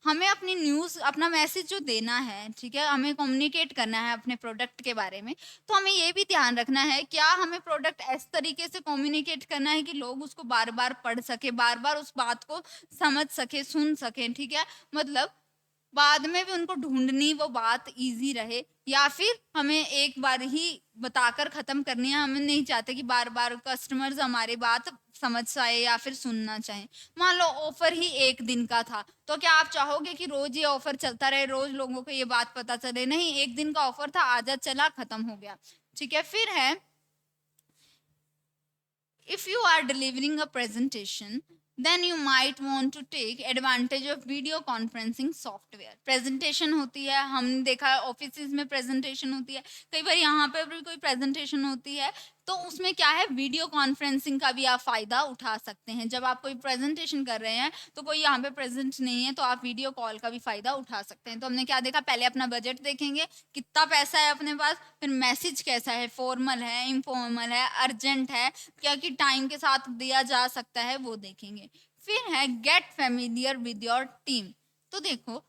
हमें अपनी न्यूज़, अपना मैसेज जो देना है, ठीक है, हमें कम्युनिकेट करना है अपने प्रोडक्ट के बारे में, तो हमें ये भी ध्यान रखना है, क्या हमें प्रोडक्ट इस तरीके से कम्युनिकेट करना है कि लोग उसको बार बार पढ़ सके, बार बार उस बात को समझ सके, सुन सके, ठीक है, मतलब बाद में भी उनको ढूंढनी वो बात इजी रहे, या फिर हमें एक बार ही बताकर खत्म करनी है। हम नहीं चाहते कि बार बार कस्टमर्स हमारी बात समझ आए या फिर सुनना चाहें। मान लो ऑफर ही एक दिन का था, तो क्या आप चाहोगे कि रोज ये ऑफर चलता रहे, रोज लोगों को ये बात पता चले? नहीं, एक दिन का ऑफर था, आज चला, खत्म हो गया, ठीक है। फिर है, if you are delivering a presentation, then you might want to take advantage of video conferencing software। presentation होती है, हमने देखा है ऑफिस में presentation होती है, कई बार यहाँ पे भी कोई presentation होती है, तो उसमें क्या है, वीडियो कॉन्फ्रेंसिंग का भी आप फायदा उठा सकते हैं। जब आप कोई प्रेजेंटेशन कर रहे हैं तो कोई यहाँ पे प्रेजेंट नहीं है, तो आप वीडियो कॉल का भी फायदा उठा सकते हैं। तो हमने क्या देखा, पहले अपना बजट देखेंगे, कितना पैसा है अपने पास, फिर मैसेज कैसा है, फॉर्मल है, इनफॉर्मल है, अर्जेंट है, क्या कि टाइम के साथ दिया जा सकता है, वो देखेंगे। फिर है get familiar with your team. तो देखो,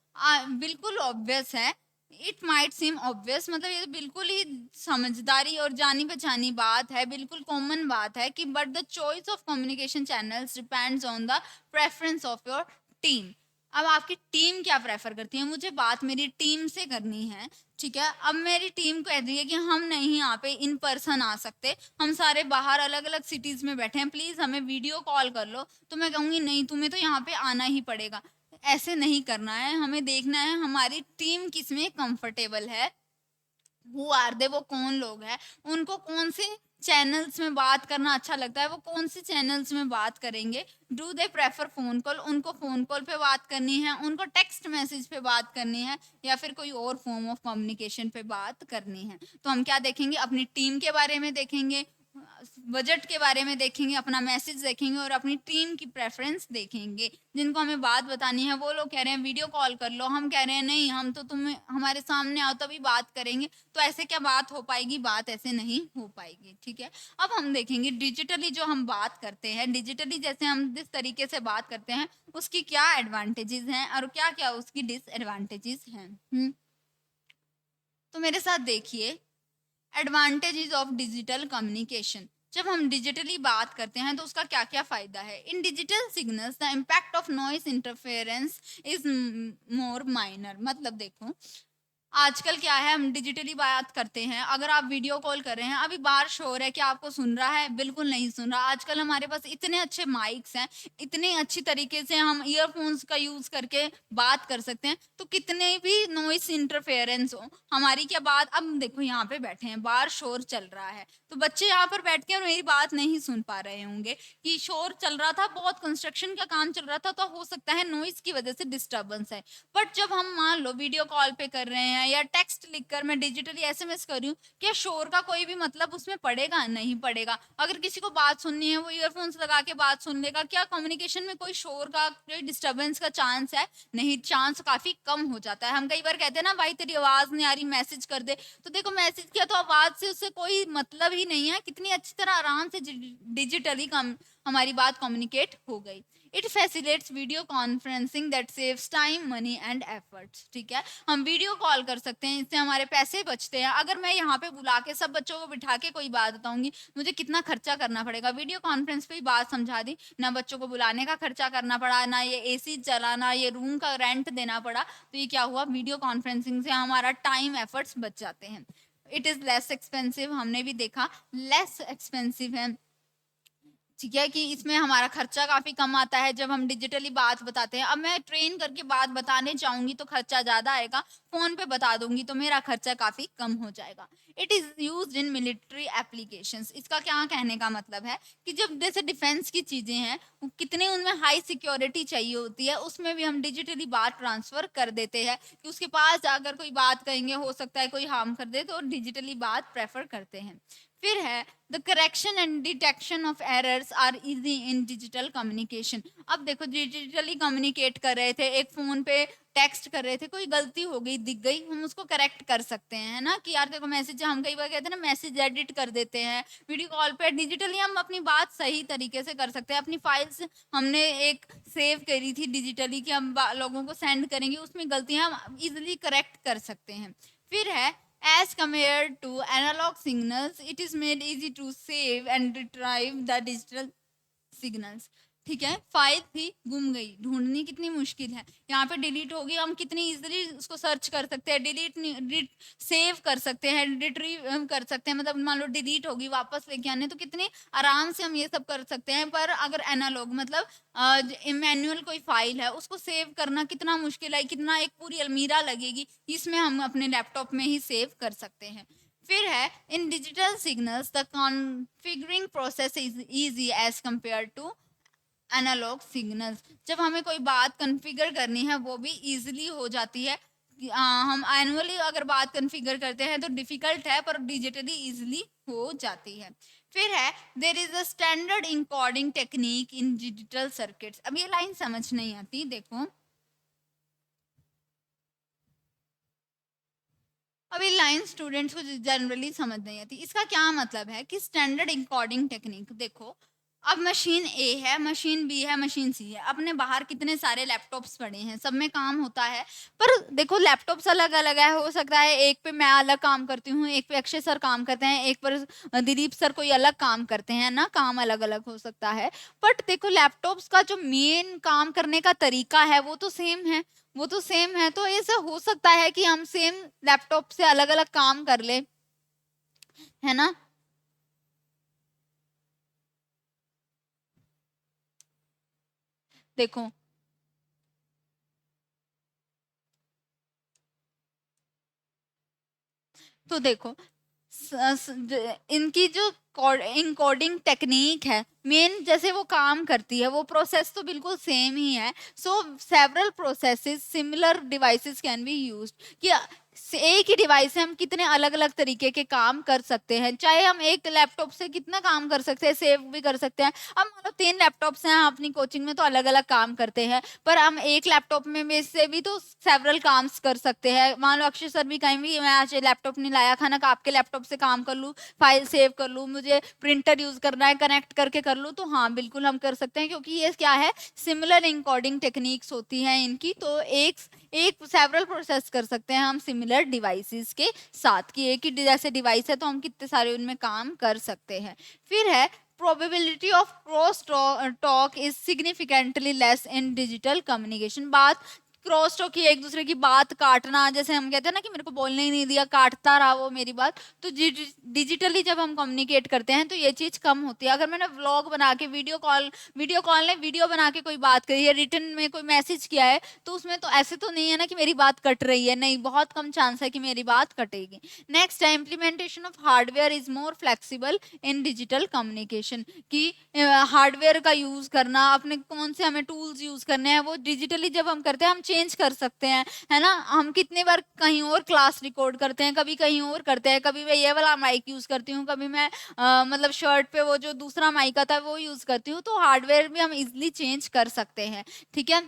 बिल्कुल ऑब्वियस है, इट माइट सीम ऑब्वियस, मतलब ये तो बिल्कुल ही समझदारी और जानी पहचानी बात है, बिल्कुल कॉमन बात है कि but the choice of communication channels depends on the preference of your team. अब आपकी टीम क्या प्रेफर करती है, मुझे बात मेरी टीम से करनी है, ठीक है। अब मेरी टीम कह रही है कि हम नहीं यहाँ पे इन पर्सन आ सकते, हम सारे बाहर अलग अलग सिटीज में बैठे हैं, प्लीज हमें वीडियो कॉल कर लो, तो मैं कहूंगी नहीं, तुम्हें तो यहाँ पे आना ही पड़ेगा। ऐसे नहीं करना है, हमें देखना है हमारी टीम किसमें कंफर्टेबल है, हु आर दे, वो कौन लोग हैं, उनको कौन से चैनल्स में बात करना अच्छा लगता है, वो कौन से चैनल्स में बात करेंगे। Do they prefer phone call, उनको फोन कॉल पे बात करनी है, उनको टेक्स्ट मैसेज पे बात करनी है, या फिर कोई और फॉर्म ऑफ कम्युनिकेशन पे बात करनी है। तो हम क्या देखेंगे, अपनी टीम के बारे में देखेंगे, बजट के बारे में देखेंगे, अपना मैसेज देखेंगे और अपनी टीम की प्रेफरेंस देखेंगे। जिनको हमें बात बतानी है वो लोग कह रहे हैं वीडियो कॉल कर लो, हम कह रहे हैं नहीं, हम तो तुम्हें हमारे सामने आओ तभी बात करेंगे, तो ऐसे क्या बात हो पाएगी, बात ऐसे नहीं हो पाएगी, ठीक है। अब हम देखेंगे डिजिटली जो हम बात करते हैं, डिजिटली जैसे हम जिस तरीके से बात करते हैं, उसकी क्या एडवांटेजेस हैं और क्या क्या उसकी डिसएडवांटेजेस हैं। तो मेरे साथ देखिए, एडवांटेजेस ऑफ डिजिटल कम्युनिकेशन। जब हम डिजिटली बात करते हैं तो उसका क्या क्या फायदा है। In digital signals the impact of noise interference is more minor. मतलब देखो, आजकल क्या है, हम डिजिटली बात करते हैं, अगर आप वीडियो कॉल कर रहे हैं, अभी बाहर शोर है, क्या आपको सुन रहा है? बिल्कुल नहीं सुन रहा। आजकल हमारे पास इतने अच्छे माइक्स हैं, इतने अच्छी तरीके से हम ईयरफोन्स का यूज करके बात कर सकते हैं, तो कितने भी नॉइस इंटरफेरेंस हो, हमारी क्या बात, अब देखो यहाँ पे बैठे हैं, बाहर शोर चल रहा है, तो बच्चे यहाँ पर बैठ के मेरी बात नहीं सुन पा रहे होंगे कि शोर चल रहा था, बहुत कंस्ट्रक्शन का काम चल रहा था, तो हो सकता है नॉइस की वजह से डिस्टर्बेंस है। बट जब हम मान लो वीडियो कॉल पे कर रहे हैं या टेक्स्ट लिखकर मैं डिजिटली एसएमएस कर रही हूँ, क्या शोर का कोई भी मतलब उसमें पड़ेगा? नहीं पड़ेगा। अगर किसी को बात सुननी है वो ईयरफोन्स लगा के बात सुन लेगा, क्या कम्युनिकेशन में कोई शोर का, कोई डिस्टर्बेंस का चांस है? नहीं, चांस काफी कम हो जाता है। हम कई बार कहते हैं ना, भाई तेरी आवाज नहीं आ रही, मैसेज कर दे, तो देखो मैसेज किया तो आवाज से उससे कोई मतलब ही नहीं है, कितनी अच्छी तरह आराम से डिजिटली हमारी बात कम्युनिकेट हो गई। It facilitates video conferencing that saves time, money and efforts. ठीक है, हम वीडियो कॉल कर सकते हैं, इससे हमारे पैसे बचते हैं। अगर मैं यहाँ पे बुला के सब बच्चों को बिठा के कोई बात बताऊंगी, मुझे कितना खर्चा करना पड़ेगा। वीडियो कॉन्फ्रेंस पे ही बात समझा दी, ना बच्चों को बुलाने का खर्चा करना पड़ा, ना ये एसी चलाना, ये रूम का रेंट देना पड़ा। तो ये क्या हुआ, वीडियो कॉन्फ्रेंसिंग से हमारा टाइम एफर्ट्स बच जाते हैं। इट इज लेस एक्सपेंसिव, हमने भी देखा लेस एक्सपेंसिव है, ठीक है, कि इसमें हमारा खर्चा काफी कम आता है जब हम डिजिटली बात बताते हैं। अब मैं ट्रेन करके बात बताने चाहूंगी तो खर्चा ज्यादा आएगा, फोन पे बता दूंगी तो मेरा खर्चा काफी कम हो जाएगा। It is used in military applications. इसका क्या कहने का मतलब है कि जब जैसे डिफेंस की चीजें हैं, कितने उनमें हाई सिक्योरिटी चाहिए होती है, उसमें भी हम डिजिटली बात ट्रांसफर कर देते हैं कि उसके पास अगर कोई बात कहेंगे हो सकता है कोई हार्म कर दे, तो डिजिटली बात प्रेफर करते हैं। फिर है the correction and detection of errors are easy in digital communication. अब देखो डिजिटली कम्युनिकेट कर रहे थे, एक फोन पे टेक्स्ट कर रहे थे, कोई गलती हो गई दिख गई, हम उसको करेक्ट कर सकते हैं, है ना, कि यार देखो मैसेज, हम कई बार कहते हैं ना मैसेज एडिट कर देते हैं, वीडियो कॉल पे डिजिटली हम अपनी बात सही तरीके से कर सकते हैं। अपनी फाइल्स हमने एक सेव करी थी डिजिटली कि हम लोगों को सेंड करेंगे, उसमें गलतियां हम इजिली करेक्ट कर सकते हैं। फिर है as compared to analog signals, it is made easy to save and retrieve the digital signals। ठीक है, फाइल थी गुम गई, ढूंढनी कितनी मुश्किल है, यहाँ पे डिलीट होगी, हम कितनी इजीली उसको सर्च कर सकते हैं, डिलीट सेव कर सकते हैं, रिट्रीव कर सकते हैं, मतलब मान लो डिलीट होगी वापस लेके आने तो कितने आराम से हम ये सब कर सकते हैं। पर अगर एनालॉग मतलब मैनुअल कोई फाइल है उसको सेव करना कितना मुश्किल है, कितना एक पूरी अलमीरा लगेगी, इसमें हम अपने लैपटॉप में ही सेव कर सकते हैं। फिर है in digital signals the configuring process is easy as compare to analogue signals. जब हमें कोई बात कॉन्फ़िगर करनी है वो भी इजीली हो जाती है। हम मैनुअली अगर बात कॉन्फ़िगर करते हैं तो डिफिकल्ट है, पर डिजिटली इजीली हो जाती है। फिर है there is a standard encoding technique in digital circuits. अब ये लाइन समझ नहीं आती, देखो अभी लाइन स्टूडेंट्स को जनरली समझ नहीं आती। इसका क्या मतलब है कि स्टैंडर्ड इनकोडिंग टेक्निक, देखो अब मशीन ए है, मशीन बी है, मशीन सी है, अपने बाहर कितने सारे लैपटॉप्स पड़े हैं, सब में काम होता है, पर देखो लैपटॉप्स अलग अलग है, हो सकता है एक पे मैं अलग काम करती हूँ, एक पे अक्षय सर काम करते हैं, एक पर दिलीप सर कोई अलग काम करते हैं ना, काम अलग अलग हो सकता है, बट देखो लैपटॉप्स का जो मेन काम करने का तरीका है वो तो सेम है, वो तो सेम है, तो ऐसा हो सकता है कि हम सेम लैपटॉप से अलग अलग काम कर ले, है ना। देखो तो देखो इनकी जो इनकोडिंग टेक्निक है मेन, जैसे वो काम करती है वो प्रोसेस तो बिल्कुल सेम ही है। So several processes similar devices can be used, कि एक ही डिवाइस से हम कितने अलग अलग तरीके के काम कर सकते हैं, चाहे हम एक लैपटॉप से कितना काम कर सकते हैं, सेव भी कर सकते हैं। अब मान लो 3 लैपटॉप्स हैं अपनी कोचिंग में तो अलग अलग काम करते हैं, पर हम एक लैपटॉप में से भी तो सेवरल काम कर सकते हैं। मान लो अक्षय सर भी कहीं भी मैं आज लैपटॉप नहीं लाया खाना का, आपके लैपटॉप से काम कर लूँ, फाइल सेव कर लूँ, मुझे प्रिंटर यूज करना है कनेक्ट करके कर लूँ, तो हाँ बिल्कुल हम कर सकते हैं, क्योंकि ये क्या है सिमिलर इनकोडिंग टेक्निक्स होती हैं इनकी, तो एक एक सेवरल प्रोसेस कर सकते हैं हम सिमिलर डिवाइसेस के साथ, कि एक ही जैसे डिवाइस है तो हम कितने सारे उनमें काम कर सकते हैं। फिर है probability of cross talk is significantly less in digital communication। बात क्रॉस टॉक की, एक दूसरे की बात काटना, जैसे हम कहते हैं ना कि मेरे को बोलने ही नहीं दिया, काटता रहा वो मेरी बात, तो डिजिटली जब हम कम्युनिकेट करते हैं तो ये चीज कम होती है। अगर मैंने व्लॉग बना के वीडियो कॉल ने वीडियो बना के कोई बात करी है, रिटर्न में कोई मैसेज किया है, तो उसमें तो ऐसे तो नहीं है ना कि मेरी बात कट रही है, नहीं, बहुत कम चांस है कि मेरी बात कटेगी। नेक्स्ट है implementation of hardware is more flexible in digital communication, कि हार्डवेयर का यूज करना, अपने कौन से हमें टूल्स यूज करने हैं वो डिजिटली जब हम करते हैं हम चेंज कर सकते हैं, है ना। हम कितनी बार कहीं और क्लास रिकॉर्ड करते हैं, कभी कहीं और करते हैं, कभी मैं ये वाला माइक यूज करती हूँ, कभी मैं मतलब शर्ट पे वो जो दूसरा माइक आता है वो यूज करती हूँ, तो हार्डवेयर भी हम इजिली चेंज कर सकते हैं, ठीक है।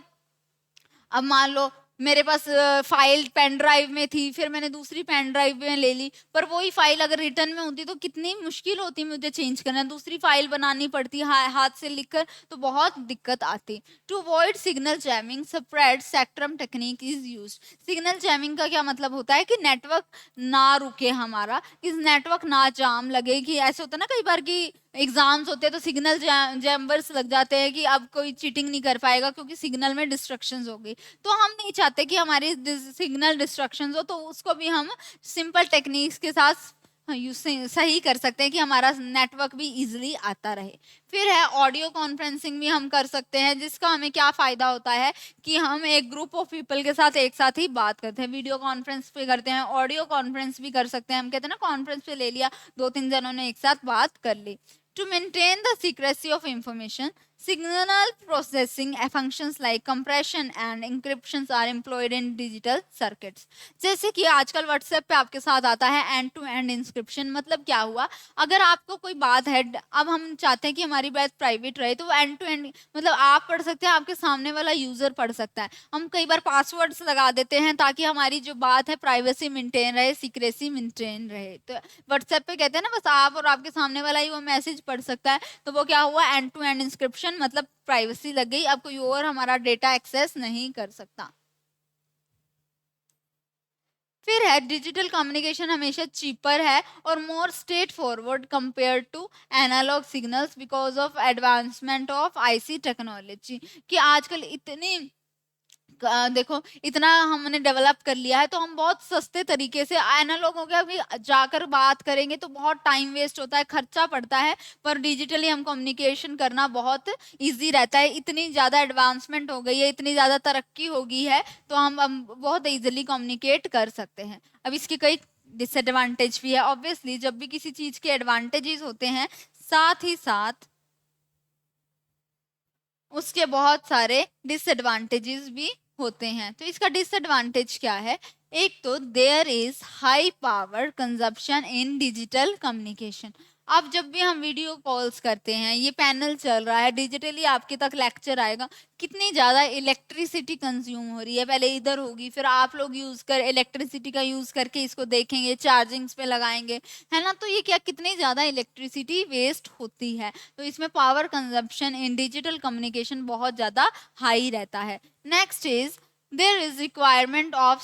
अब मान लो मेरे पास फाइल पेन ड्राइव में थी, फिर मैंने दूसरी पेन ड्राइव में ले ली, पर वही फाइल अगर रिटर्न में होती तो कितनी मुश्किल होती मुझे चेंज करना, दूसरी फाइल बनानी पड़ती, हाथ से लिखकर, तो बहुत दिक्कत आती। To avoid signal jamming spread spectrum technique is used. Signal jamming का क्या मतलब होता है कि नेटवर्क ना रुके हमारा, कि नेटवर्क ना जाम लगे, कि ऐसे होता है ना कई बार कि एग्जाम्स होते हैं तो सिग्नल जैम्बर्स लग जाते हैं कि अब कोई चीटिंग नहीं कर पाएगा क्योंकि सिग्नल में डिस्ट्रक्शंस हो गई। तो हम नहीं चाहते कि हमारी सिग्नल डिस्ट्रक्शंस हो, तो उसको भी हम सिंपल टेक्निक्स के साथ यूज सही कर सकते हैं कि हमारा नेटवर्क भी इजीली आता रहे। फिर है ऑडियो कॉन्फ्रेंसिंग भी हम कर सकते हैं, जिसका हमें क्या फायदा होता है कि हम एक ग्रुप ऑफ पीपल के साथ एक साथ ही बात करते हैं। वीडियो कॉन्फ्रेंस पे करते हैं, ऑडियो कॉन्फ्रेंस भी कर सकते हैं। हम कहते हैं ना कॉन्फ्रेंस पे ले लिया, 2-3 जनों ने एक साथ बात कर ली। To maintain the secrecy of information, signal processing functions like compression and encryptions are employed in digital circuits. जैसे कि आजकल व्हाट्सएप पे आपके साथ आता है एंड टू एंड इंस्क्रिप्शन। मतलब क्या हुआ, अगर आपको कोई बात है, अब हम चाहते हैं कि हमारी बात प्राइवेट रहे, तो एंड टू एंड मतलब आप पढ़ सकते हैं, आपके सामने वाला यूजर पढ़ सकता है। हम कई बार पासवर्ड्स लगा देते हैं ताकि हमारी जो बात है प्राइवेसी मेंटेन रहे, सीक्रेसी मेंटेन रहे। तो व्हाट्सएप पे कहते हैं ना बस आप और आपके सामने वाला ही वो मैसेज पढ़ सकता है। तो वो क्या हुआ, एंड टू एंड इंस्क्रिप्शन, मतलब प्राइवेसी लग गई, अब कोई और हमारा डेटा एक्सेस नहीं कर सकता। फिर है डिजिटल कम्युनिकेशन हमेशा चीपर है और more straightforward compare to analogue signals because of advancement of IC technology. कि आजकल इतनी देखो इतना हमने डेवलप कर लिया है, तो हम बहुत सस्ते तरीके से एनालॉग हो गया, अभी जाकर बात करेंगे तो बहुत टाइम वेस्ट होता है, खर्चा पड़ता है। पर डिजिटली हम कम्युनिकेशन करना बहुत इजी रहता है। इतनी ज़्यादा एडवांसमेंट हो गई है, इतनी ज़्यादा तरक्की हो गई है, तो हम बहुत इजीली कम्युनिकेट कर सकते हैं। अब इसके कई डिसएडवांटेज भी है। ऑब्वियसली जब भी किसी चीज़ के एडवांटेजेस होते हैं, साथ ही साथ उसके बहुत सारे डिसएडवांटेजेस भी होते हैं। तो इसका डिसएडवांटेज क्या है, एक तो there is high power consumption in digital communication. अब जब भी हम वीडियो कॉल्स करते हैं, ये पैनल चल रहा है, डिजिटली आपके तक लेक्चर आएगा, कितनी ज़्यादा इलेक्ट्रिसिटी कंज्यूम हो रही है। पहले इधर होगी, फिर आप लोग यूज़ कर इलेक्ट्रिसिटी का यूज़ करके इसको देखेंगे, चार्जिंग्स पे लगाएंगे, है ना। तो ये क्या कितनी ज़्यादा इलेक्ट्रिसिटी वेस्ट होती है। तो इसमें power consumption in digital communication बहुत ज़्यादा हाई रहता है। Next is there is requirement of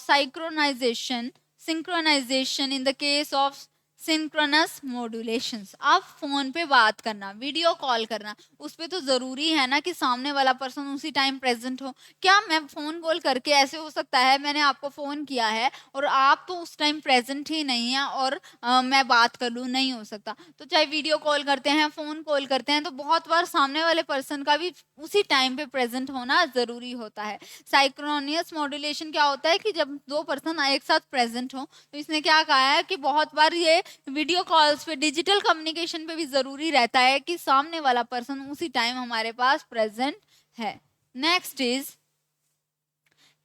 synchronisation in the case of synchronous modulations. अब फोन पे बात करना, वीडियो कॉल करना, उस पे तो जरूरी है ना कि सामने वाला पर्सन उसी टाइम प्रेजेंट हो। क्या मैं फोन कॉल करके ऐसे हो सकता है मैंने आपको फोन किया है और आप तो उस टाइम प्रेजेंट ही नहीं है और मैं बात कर लूँ, नहीं हो सकता। तो चाहे वीडियो कॉल करते हैं, फोन कॉल करते हैं, तो बहुत बार सामने वाले पर्सन का भी उसी टाइम पे प्रेजेंट होना जरूरी होता है। साइक्रोनियस मॉड्यूलेशन क्या होता है कि जब दो पर्सन एक साथ प्रेजेंट हो, तो इसने क्या कहा है कि बहुत बार ये वीडियो कॉल्स पे, डिजिटल कम्युनिकेशन पे भी जरूरी रहता है कि सामने वाला पर्सन उसी टाइम हमारे पास प्रेजेंट है। Next is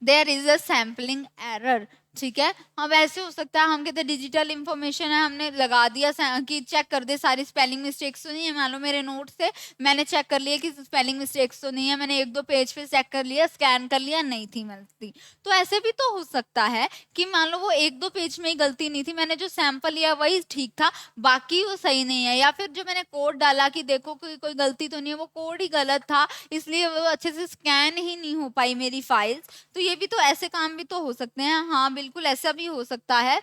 there is a sampling error. ठीक है, अब ऐसे हो सकता है हम कहते हैं डिजिटल इंफॉर्मेशन है, हमने लगा दिया कि चेक कर दे सारी स्पेलिंग मिस्टेक्स तो नहीं है। मान लो मेरे नोट से मैंने चेक कर लिया कि स्पेलिंग मिस्टेक्स तो नहीं है, मैंने 1-2 पेज पे चेक कर लिया, स्कैन कर लिया, नहीं थी मिलती। तो ऐसे भी तो हो सकता है कि मान लो वो 1-2 पेज में ही गलती नहीं थी, मैंने जो सैंपल लिया वही ठीक था, बाकी वो सही नहीं है। या फिर जो मैंने कोड डाला कि देखो कोई गलती तो नहीं है, वो कोड ही गलत था, इसलिए वो अच्छे से स्कैन ही नहीं हो पाई मेरी फाइल्स। तो ये भी तो ऐसे काम भी तो हो सकते हैं। हाँ बिल्कुल ऐसा भी हो सकता है।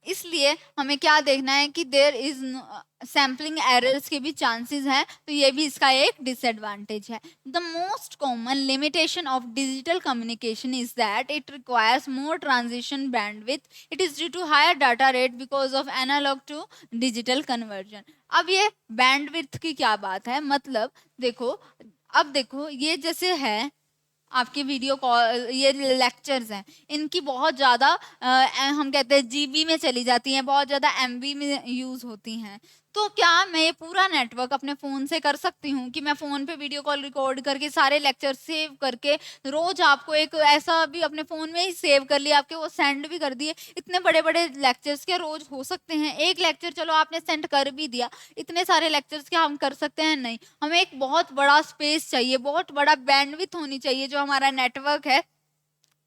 इसलिए हमें क्या देखना है कि देयर इज सैम्पलिंग एरर्स के भी चांसेस हैं, तो ये भी इसका एक डिसएडवांटेज है। The most common limitation of digital communication is that it requires more transition bandwidth, it is due to higher data rate because of analogue to digital conversion. अब ये बैंडविड्थ की क्या बात है, मतलब देखो, अब देखो ये जैसे है आपके वीडियो कॉल, ये लेक्चर्स हैं, इनकी बहुत ज़्यादा हम कहते हैं जीबी में चली जाती हैं, बहुत ज़्यादा एमबी में यूज़ होती हैं। तो क्या मैं ये पूरा नेटवर्क अपने फ़ोन से कर सकती हूँ कि मैं फ़ोन पे वीडियो कॉल रिकॉर्ड करके सारे लेक्चर सेव करके रोज़ आपको एक ऐसा भी अपने फ़ोन में ही सेव कर लिया, आपके वो सेंड भी कर दिए। इतने बड़े बड़े लेक्चर्स क्या रोज़ हो सकते हैं? एक लेक्चर चलो आपने सेंड कर भी दिया, इतने सारे लेक्चर्स क्या हम कर सकते हैं? नहीं। हमें एक बहुत बड़ा स्पेस चाहिए, बहुत बड़ा बैंडविड्थ होनी चाहिए जो हमारा नेटवर्क है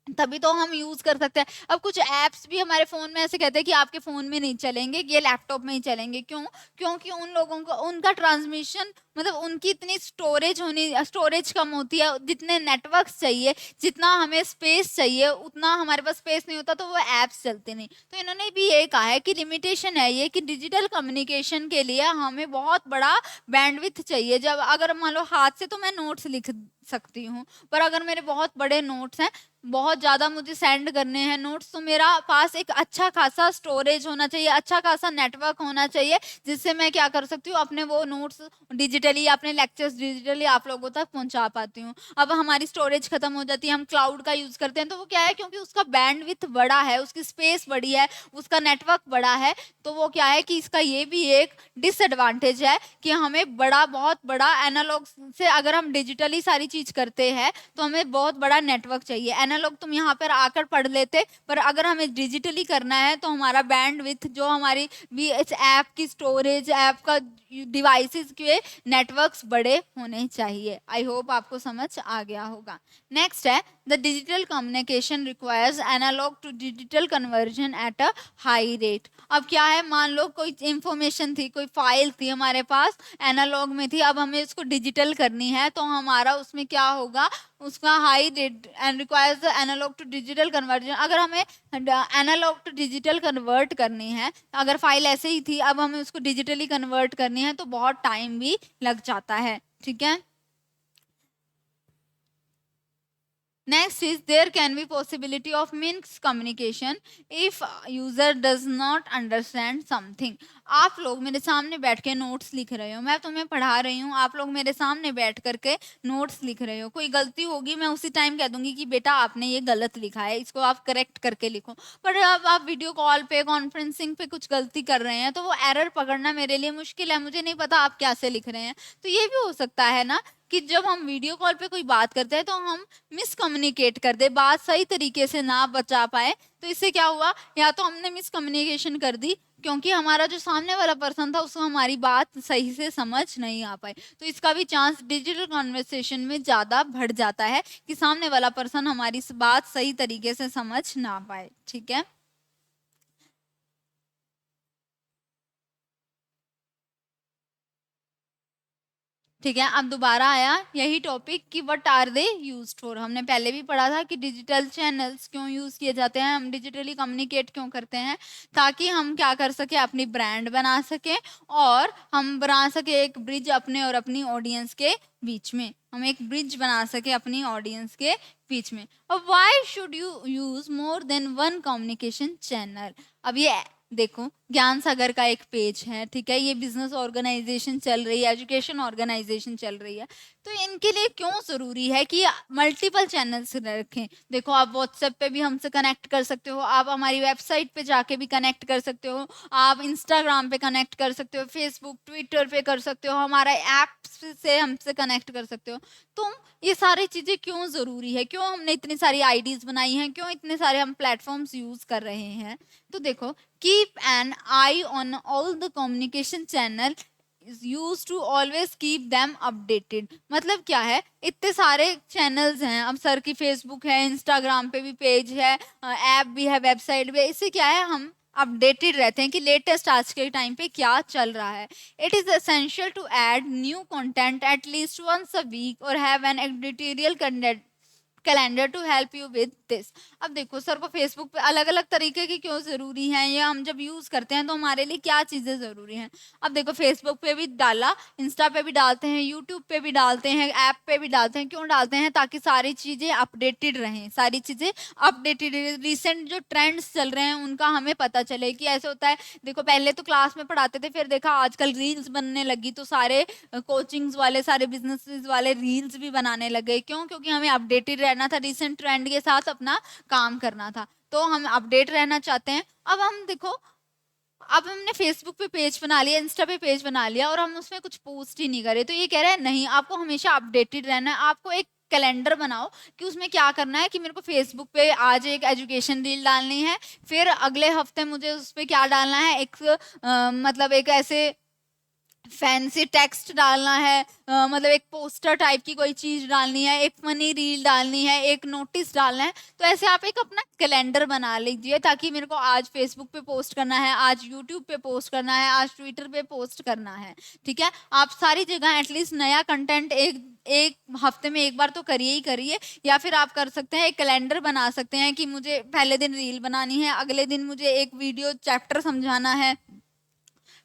तभी तो हम यूज कर सकते हैं। अब कुछ ऐप्स भी हमारे फोन में ऐसे कहते हैं कि आपके फोन में नहीं चलेंगे, ये लैपटॉप में ही चलेंगे। क्यों? क्योंकि उन लोगों को उनका ट्रांसमिशन मतलब उनकी इतनी स्टोरेज कम होती है, जितने नेटवर्क्स चाहिए, जितना हमें स्पेस चाहिए उतना हमारे पास स्पेस नहीं होता, तो वो ऐप्स चलते नहीं। तो इन्होंने भी ये कहा है कि लिमिटेशन है ये कि डिजिटल कम्युनिकेशन के लिए हमें बहुत बड़ा बैंडविड्थ चाहिए। जब अगर मान लो हाथ से तो मैं नोट्स लिख सकती हूँ, पर अगर मेरे बहुत बड़े नोट्स हैं, बहुत ज़्यादा मुझे सेंड करने हैं नोट्स, तो मेरा पास एक अच्छा खासा स्टोरेज होना चाहिए, अच्छा खासा नेटवर्क होना चाहिए, जिससे मैं क्या कर सकती हूँ, अपने वो नोट्स डिजिटली, अपने लेक्चर्स डिजिटली आप लोगों तक पहुंचा पाती हूँ। अब हमारी स्टोरेज खत्म हो जाती है, हम क्लाउड का यूज करते हैं, तो वो क्या है, क्योंकि उसका बैंडविड्थ बड़ा है, उसकी स्पेस बड़ी है, उसका नेटवर्क बड़ा है, तो वो क्या है कि इसका ये भी एक डिसएडवांटेज है कि हमें बहुत बड़ा एनालॉग से अगर हम डिजिटली सारी चीज करते हैं तो हमें बहुत बड़ा नेटवर्क चाहिए। एनालॉग तुम यहाँ पर आकर पढ़ लेते, पर अगर हमें डिजिटली करना है तो हमारा बैंडविड्थ, जो हमारी वीएच ऐप की स्टोरेज, ऐप का डिवाइसेस के नेटवर्क्स बड़े होने चाहिए। आई होप आपको समझ आ गया होगा। नेक्स्ट है the digital communication requires analogue to digital conversion at a high rate. अब क्या है, मान लो कोई इंफॉर्मेशन थी, कोई फाइल थी हमारे पास, एनालॉग में थी, अब हमें इसको डिजिटल करनी है, तो हमारा उसमें क्या होगा, उसका high rate and requires analogue to digital conversion. अगर हमें एनालॉग टू डिजिटल कन्वर्ट करनी है, अगर फाइल ऐसे ही थी, अब हमें उसको डिजिटली कन्वर्ट करनी है, तो बहुत टाइम भी लग जाता है। ठीक है। Next is there can be possibility of miscommunication if user does not understand something. आप लोग मेरे सामने बैठ के नोट्स लिख रहे हो, मैं तुम्हें पढ़ा रही हूँ, आप लोग मेरे सामने बैठ करके नोट्स लिख रहे हो, कोई गलती होगी मैं उसी टाइम कह दूंगी कि बेटा आपने ये गलत लिखा है, इसको आप करेक्ट करके लिखो। पर अब आप वीडियो कॉल पे, कॉन्फ्रेंसिंग पे कुछ गलती कर रहे हैं, तो वो एरर पकड़ना मेरे लिए मुश्किल है, मुझे नहीं पता आप कैसे लिख रहे हैं। तो ये भी हो सकता है ना कि जब हम वीडियो कॉल पे कोई बात करते हैं तो हम मिसकम्युनिकेट कर दे, बात सही तरीके से ना बचा पाए, तो इससे क्या हुआ, या तो हमने मिसकम्युनिकेशन कर दी क्योंकि हमारा जो सामने वाला पर्सन था उसको हमारी बात सही से समझ नहीं आ पाई, तो इसका भी चांस डिजिटल कॉन्वर्सेशन में ज्यादा बढ़ जाता है कि सामने वाला पर्सन हमारी बात सही तरीके से समझ ना पाए। ठीक है। ठीक है, अब दोबारा आया यही टॉपिक कि what are they used for. हमने पहले भी पढ़ा था कि डिजिटल चैनल्स क्यों यूज किए जाते हैं, हम डिजिटली कम्युनिकेट क्यों करते हैं, ताकि हम क्या कर सके, अपनी ब्रांड बना सके, और हम बना सके एक ब्रिज अपने और अपनी ऑडियंस के बीच में, हम एक ब्रिज बना सके अपनी ऑडियंस के बीच में। और why should you use more than one communication channel. अब ये देखो, ज्ञान सागर का एक पेज है, ठीक है, ये बिजनेस ऑर्गेनाइजेशन चल रही है, एजुकेशन ऑर्गेनाइजेशन चल रही है, तो इनके लिए क्यों जरूरी है कि मल्टीपल चैनल्स रखें। देखो, आप व्हाट्सएप पे भी हमसे कनेक्ट कर सकते हो, आप हमारी वेबसाइट पे जाके भी कनेक्ट कर सकते हो, आप इंस्टाग्राम पे कनेक्ट कर सकते हो, फेसबुक ट्विटर पे कर सकते हो, हमारा ऐप से हमसे कनेक्ट कर सकते हो। तुम ये सारी चीजें क्यों जरूरी है, क्यों हमने इतनी सारी आईडीज बनाई हैं, क्यों इतने सारे हम प्लेटफॉर्म्स यूज कर रहे हैं। तो देखो, keep an eye on all the communication channel is used to always keep them updated। मतलब क्या है, इतने सारे चैनल्स हैं, अब सर की फेसबुक है, इंस्टाग्राम पे भी पेज है, ऐप भी है, वेबसाइट भी है, इससे क्या है, हम अपडेटेड रहते हैं कि लेटेस्ट आज के टाइम पे क्या चल रहा है। It is essential to add new content at least once a week और have an editorial calendar to help you with this. अब देखो, सर को फेसबुक पे अलग अलग तरीके की क्यों जरूरी है, या हम जब यूज करते हैं तो हमारे लिए क्या चीजें जरूरी हैं। अब देखो, फेसबुक पे भी डाला, इंस्टा पे भी डालते हैं, यूट्यूब पे भी डालते हैं, ऐप पे भी डालते हैं, क्यों डालते हैं, ताकि सारी चीजें अपडेटेड रहें, सारी चीजें अपडेटेड, रिसेंट जो ट्रेंड्स चल रहे हैं उनका हमें पता चले। कि ऐसे होता है, देखो पहले तो क्लास में पढ़ाते थे, फिर देखा आजकल रील्स बनने लगी, तो सारे कोचिंग्स वाले, सारे बिजनेसेस वाले रील्स भी बनाने लगे। क्यों? क्योंकि हमें अपडेटेड रहना था, रिसेंट ट्रेंड के साथ अपना काम करना था, तो हम अपडेट रहना चाहते हैं। अब हम देखो, अब हमने फेसबुक पे पेज बना लिया, इंस्टा पे पेज बना लिया, और हम उसमें कुछ पोस्ट ही नहीं करे, तो ये कह रहे हैं नहीं, आपको हमेशा अपडेटेड रहना है, आपको एक कैलेंडर बनाओ कि उसमें क्या करना है, कि मेरे को फेसबुक पे आज एक एजुकेशन रील डालनी है, फिर अगले हफ्ते मुझे उस पर क्या डालना है, एक मतलब एक ऐसे फैंसी टेक्स्ट डालना है, मतलब एक पोस्टर टाइप की कोई चीज डालनी है, एक फनी रील डालनी है, एक नोटिस डालना है, तो ऐसे आप एक अपना कैलेंडर बना लीजिए ताकि मेरे को आज फेसबुक पे पोस्ट करना है, आज यूट्यूब पे पोस्ट करना है, आज ट्विटर पे पोस्ट करना है। ठीक है, आप सारी जगह एटलीस्ट नया कंटेंट एक एक हफ्ते में एक बार तो करिए ही करिए। या फिर आप कर सकते हैं एक कैलेंडर बना सकते हैं कि मुझे पहले दिन रील बनानी है, अगले दिन मुझे एक वीडियो चैप्टर समझाना है,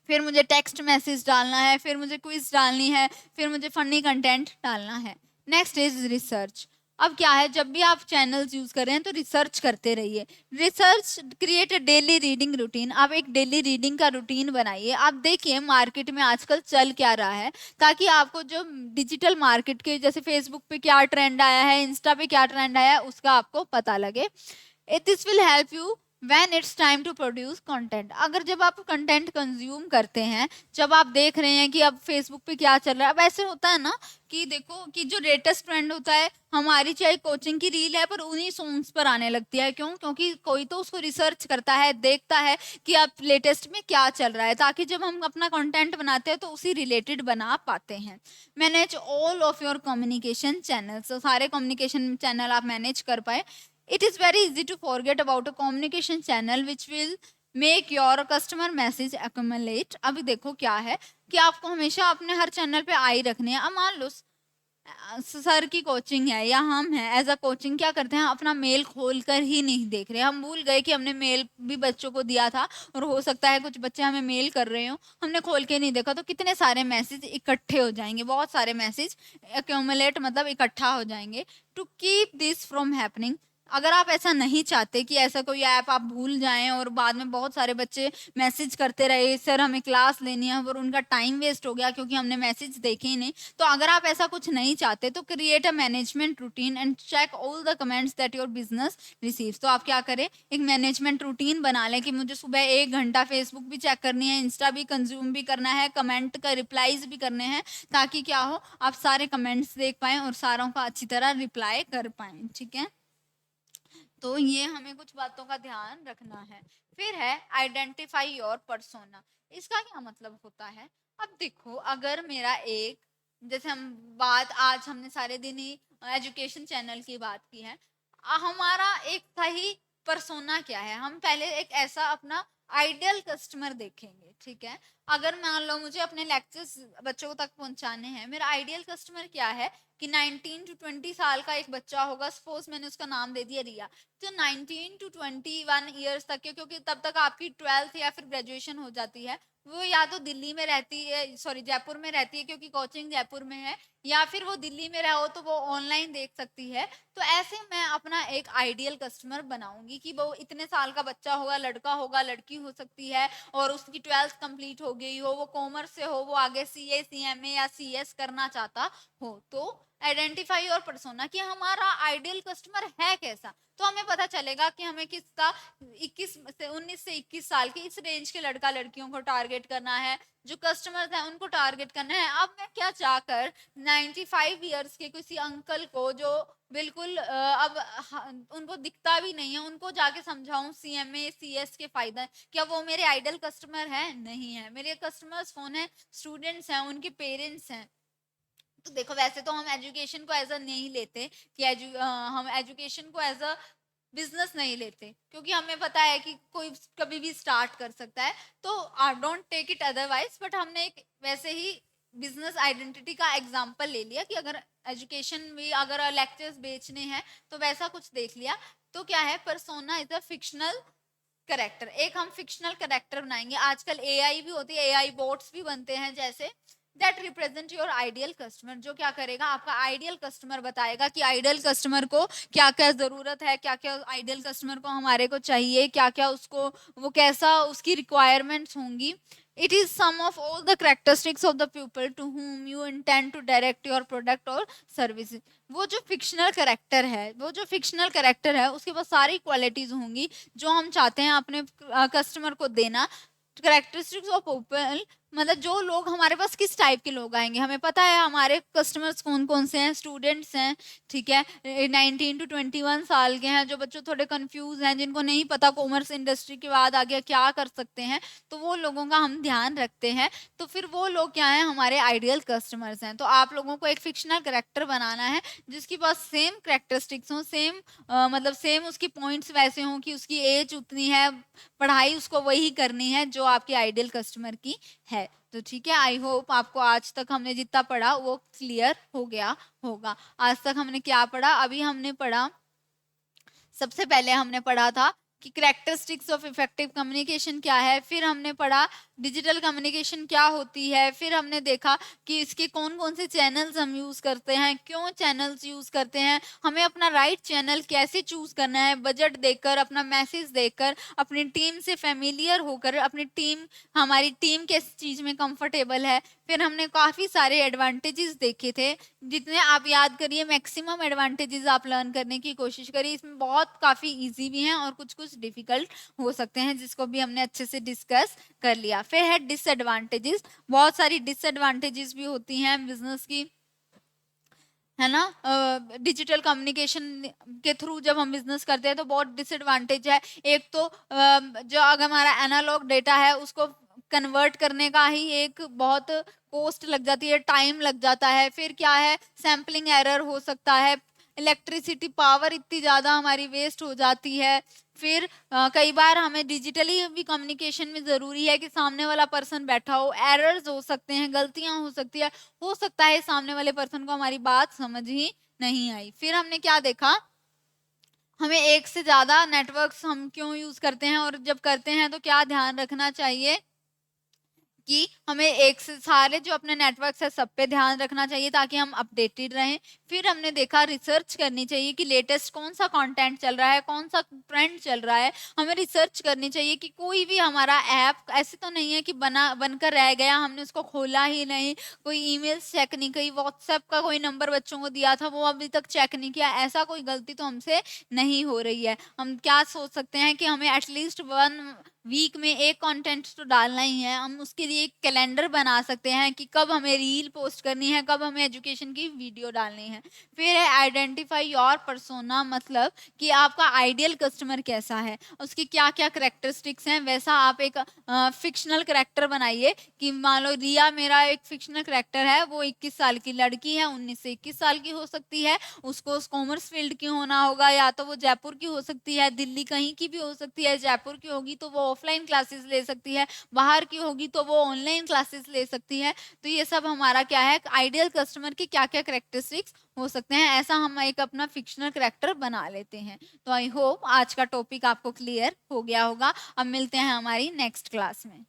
फिर मुझे टेक्स्ट मैसेज डालना है, फिर मुझे क्विज डालनी है, फिर मुझे फनी कंटेंट डालना है। Next is research. अब क्या है, जब भी आप चैनल्स यूज कर रहे हैं तो रिसर्च करते रहिए। Research create a daily reading routine. आप एक डेली रीडिंग का रूटीन बनाइए। आप देखिए मार्केट में आजकल चल क्या रहा है, ताकि आपको जो डिजिटल मार्केट के जैसे फेसबुक पे क्या ट्रेंड आया है, इंस्टा पे क्या ट्रेंड आया है, उसका आपको पता लगे। This will help you when it's time to produce content. अगर जब आप कंटेंट कंज्यूम करते हैं, जब आप देख रहे हैं कि अब फेसबुक पे क्या चल रहा है, अब ऐसे होता है ना कि देखो कि जो लेटेस्ट ट्रेंड होता है, हमारी चाहे कोचिंग की रील है पर उन्हीं सॉन्ग्स पर आने लगती है। क्यों? क्योंकि कोई तो उसको रिसर्च करता है, देखता है कि अब लेटेस्ट में क्या चल रहा है, ताकि जब हम अपना कंटेंट बनाते हैं तो उसी रिलेटेड बना पाते हैं। Manage all of your communication channels. तो सारे कम्युनिकेशन चैनल आप मैनेज कर पाए। It is very easy to forget about a communication channel which will make your customer message accumulate। अभी देखो क्या है कि आपको हमेशा अपने हर चैनल पे आई रखनी है। अब मान लो सर की कोचिंग है या हम हैं एज अ कोचिंग, क्या करते हैं, अपना मेल खोल कर ही नहीं देख रहे। हम भूल गए कि हमने मेल भी बच्चों को दिया था, और हो सकता है कुछ बच्चे हमें मेल कर रहे हो, हमने खोल के नहीं देखा, तो कितने सारे मैसेज इकट्ठे हो जाएंगे, बहुत सारे मैसेज एक्यूमुलेट मतलब इकट्ठा हो जाएंगे। To keep this from happening, अगर आप ऐसा नहीं चाहते कि ऐसा कोई ऐप आप भूल जाएं और बाद में बहुत सारे बच्चे मैसेज करते रहे सर हमें क्लास लेनी है, और उनका टाइम वेस्ट हो गया क्योंकि हमने मैसेज देखे ही नहीं, तो अगर आप ऐसा कुछ नहीं चाहते तो create a management routine and check all the comments that your business receives. तो आप क्या करें, एक मैनेजमेंट रूटीन बना लें कि मुझे सुबह 1 घंटा फेसबुक भी चेक करनी है, इंस्टा भी कंज्यूम भी करना है, कमेंट का रिप्लाईज भी करने हैं, ताकि क्या हो, आप सारे कमेंट्स देख पाएं और सारों का अच्छी तरह रिप्लाई कर पाएं। ठीक है, तो ये हमें कुछ बातों का ध्यान रखना है। फिर है आइडेंटिफाई योर पर्सोना। इसका क्या मतलब होता है? अब देखो, अगर मेरा एक, जैसे हम बात आज हमने सारे दिन ही एजुकेशन चैनल की बात की है, हमारा एक सही पर्सोना क्या है, हम पहले एक ऐसा अपना आइडियल कस्टमर देखेंगे। ठीक है, अगर मान लो मुझे अपने लेक्चर्स बच्चों तक पहुंचाने हैं, मेरा आइडियल कस्टमर क्या है कि 19 टू 20 साल का एक बच्चा होगा, सपोज मैंने उसका नाम दे दिया रिया, तो 19 टू 21 ईयर्स तक के, क्योंकि तब तक आपकी 12th या फिर ग्रेजुएशन हो जाती है, वो या तो दिल्ली में रहती है, सॉरी जयपुर में रहती है क्योंकि कोचिंग जयपुर में है, या फिर वो दिल्ली में रहो तो वो ऑनलाइन देख सकती है। तो ऐसे मैं अपना एक आइडियल कस्टमर बनाऊंगी कि वो इतने साल का बच्चा होगा, लड़का होगा, लड़की हो सकती है, और उसकी 12th कंप्लीट हो गई हो, वो कॉमर्स से हो, वो आगे सीए सीएमए या सीएस करना चाहता हो। तो आइडेंटिफाई और पर्सोना कि हमारा आइडियल कस्टमर है कैसा, तो हमें पता चलेगा कि हमें किसका 19 से 21 साल के इस रेंज के लड़का लड़कियों को टारगेट करना है, जो कस्टमर्स हैं उनको टारगेट करना है। अब मैं क्या चाहकर 95 ईयर्स के किसी अंकल को जो बिल्कुल उनको दिखता भी नहीं है, उनको जाके समझाऊं सीएमए सीएस के फायदा, क्या वो मेरे आइडियल कस्टमर है? नहीं है। मेरे कस्टमर्स कौन है? स्टूडेंट्स हैं, उनके पेरेंट्स हैं। तो देखो, वैसे तो हम एजुकेशन को एज अ नहीं लेते कि हम एजुकेशन को एज अ बिजनेस नहीं लेते, क्योंकि हमें पता है कि कोई कभी भी स्टार्ट कर सकता है, तो don't take it otherwise. But हमने एक वैसे ही बिजनेस आइडेंटिटी का एग्जांपल ले लिया कि अगर एजुकेशन में अगर लेक्चर्स बेचने हैं तो वैसा कुछ देख लिया। तो क्या है, persona is a fictional character. एक हम फिक्शनल करेक्टर बनाएंगे। आजकल एआई भी होती है, एआई बोट्स भी बनते हैं जैसे, that represent your ideal customer, जो क्या करेगा, आपका आइडियल कस्टमर बताएगा कि आइडियल कस्टमर को क्या क्या जरूरत है, क्या क्या आइडियल कस्टमर को हमारे को चाहिए, क्या क्या उसको, वो कैसा उसकी रिक्वायरमेंट्स होंगी। It is sum of all the characteristics of the people to whom you intend to direct your product or service. वो जो फिक्शनल करेक्टर है, वो जो फिक्शनल करेक्टर है उसके पास सारी क्वालिटीज होंगी जो हम चाहते हैं अपने कस्टमर को देना। करेक्टरिस्टिक्स ऑफ पीपल मतलब जो लोग हमारे पास किस टाइप के लोग आएंगे, हमें पता है हमारे कस्टमर्स कौन कौन से हैं, स्टूडेंट्स हैं, ठीक है, 19 to 21 साल के हैं, जो बच्चों थोड़े कंफ्यूज हैं, जिनको नहीं पता कॉमर्स इंडस्ट्री के बाद आगे क्या कर सकते हैं, तो वो लोगों का हम ध्यान रखते हैं। तो फिर वो लोग क्या हैं, हमारे आइडियल कस्टमर्स हैं। तो आप लोगों को एक फिक्शनल करेक्टर बनाना है जिसके पास सेम करेक्टरिस्टिक्स हो, सेम मतलब सेम उसकी पॉइंट्स वैसे हों कि उसकी एज उतनी है, पढ़ाई उसको वही करनी है जो आपके आइडियल कस्टमर की है। तो ठीक है, आई होप आपको आज तक हमने जितना पढ़ा वो क्लियर हो गया होगा। आज तक हमने क्या पढ़ा, अभी हमने पढ़ा, सबसे पहले हमने पढ़ा था कि करेक्टरिस्टिक्स ऑफ इफेक्टिव कम्युनिकेशन क्या है, फिर हमने पढ़ा डिजिटल कम्युनिकेशन क्या होती है, फिर हमने देखा कि इसके कौन कौन से चैनल्स हम यूज़ करते हैं, क्यों चैनल्स यूज़ करते हैं, हमें अपना राइट चैनल कैसे चूज़ करना है, बजट देकर, अपना मैसेज देकर, अपनी टीम से फेमिलियर होकर, अपनी टीम, हमारी टीम किस चीज़ में कंफर्टेबल है। फिर हमने काफ़ी सारे एडवांटेजेस देखे थे, जितने आप याद करिए मैक्सिमम एडवांटेजेस आप लर्न करने की कोशिश करिए। इसमें बहुत काफ़ी इजी भी हैं और कुछ कुछ डिफिकल्ट हो सकते हैं, जिसको भी हमने अच्छे से डिस्कस कर लिया। फिर है डिसएडवांटेजेस, बहुत सारी डिसएडवांटेजेस भी होती हैं बिजनेस की, है ना। डिजिटल कम्युनिकेशन के थ्रू जब हम बिजनेस करते हैं तो बहुत डिसएडवांटेज है। एक तो जो अगर हमारा एनालॉग डेटा है उसको कन्वर्ट करने का ही एक बहुत कॉस्ट लग जाती है, टाइम लग जाता है। फिर क्या है, सैम्पलिंग एरर हो सकता है, इलेक्ट्रिसिटी पावर इतनी ज़्यादा हमारी वेस्ट हो जाती है। फिर कई बार हमें डिजिटली भी कम्युनिकेशन में ज़रूरी है कि सामने वाला पर्सन बैठा हो, एरर्स हो सकते हैं, गलतियां हो सकती है, हो सकता है सामने वाले पर्सन को हमारी बात समझ ही नहीं आई। फिर हमने क्या देखा, हमें एक से ज़्यादा नेटवर्क्स हम क्यों यूज़ करते हैं और जब करते हैं तो क्या ध्यान रखना चाहिए कि हमें एक से सारे जो अपने नेटवर्क्स है सब पे ध्यान रखना चाहिए ताकि हम अपडेटेड रहें। फिर हमने देखा रिसर्च करनी चाहिए कि लेटेस्ट कौन सा कंटेंट चल रहा है, कौन सा ट्रेंड चल रहा है, हमें रिसर्च करनी चाहिए कि कोई भी हमारा ऐप ऐसे तो नहीं है कि बनकर रह गया, हमने उसको खोला ही नहीं, कोई ईमेल्स चेक नहीं की, व्हाट्सएप का कोई नंबर बच्चों को दिया था वो अभी तक चेक नहीं किया, ऐसा कोई गलती तो हमसे नहीं हो रही है। हम क्या सोच सकते हैं कि हमें एटलीस्ट 1 वीक में एक कंटेंट तो डालना ही है। हम उसके लिए एक कैलेंडर बना सकते हैं कि कब हमें रील पोस्ट करनी है, कब हमें एजुकेशन की वीडियो डालनी है। फिर है आइडेंटिफाई योर पर्सोना, मतलब कि आपका आइडियल कस्टमर कैसा है, उसकी क्या क्या करेक्टरिस्टिक्स हैं, वैसा आप एक फिक्शनल करेक्टर बनाइए। कि मान लो रिया मेरा एक फिक्शनल करेक्टर है, वो 21 साल की लड़की है, 19 से 21 साल की हो सकती है, उसको कॉमर्स फील्ड की होना होगा, या तो वो जयपुर की हो सकती है, दिल्ली कहीं की भी हो सकती है। जयपुर की होगी तो वो ऑफलाइन क्लासेस ले सकती है, बाहर की होगी तो वो ऑनलाइन क्लासेस ले सकती है। तो ये सब हमारा क्या है, आइडियल कस्टमर की क्या क्या करेक्टरिस्टिक्स हो सकते हैं, ऐसा हम एक अपना फिक्शनल करेक्टर बना लेते हैं। तो आई होप आज का टॉपिक आपको क्लियर हो गया होगा। अब मिलते हैं हमारी नेक्स्ट क्लास में।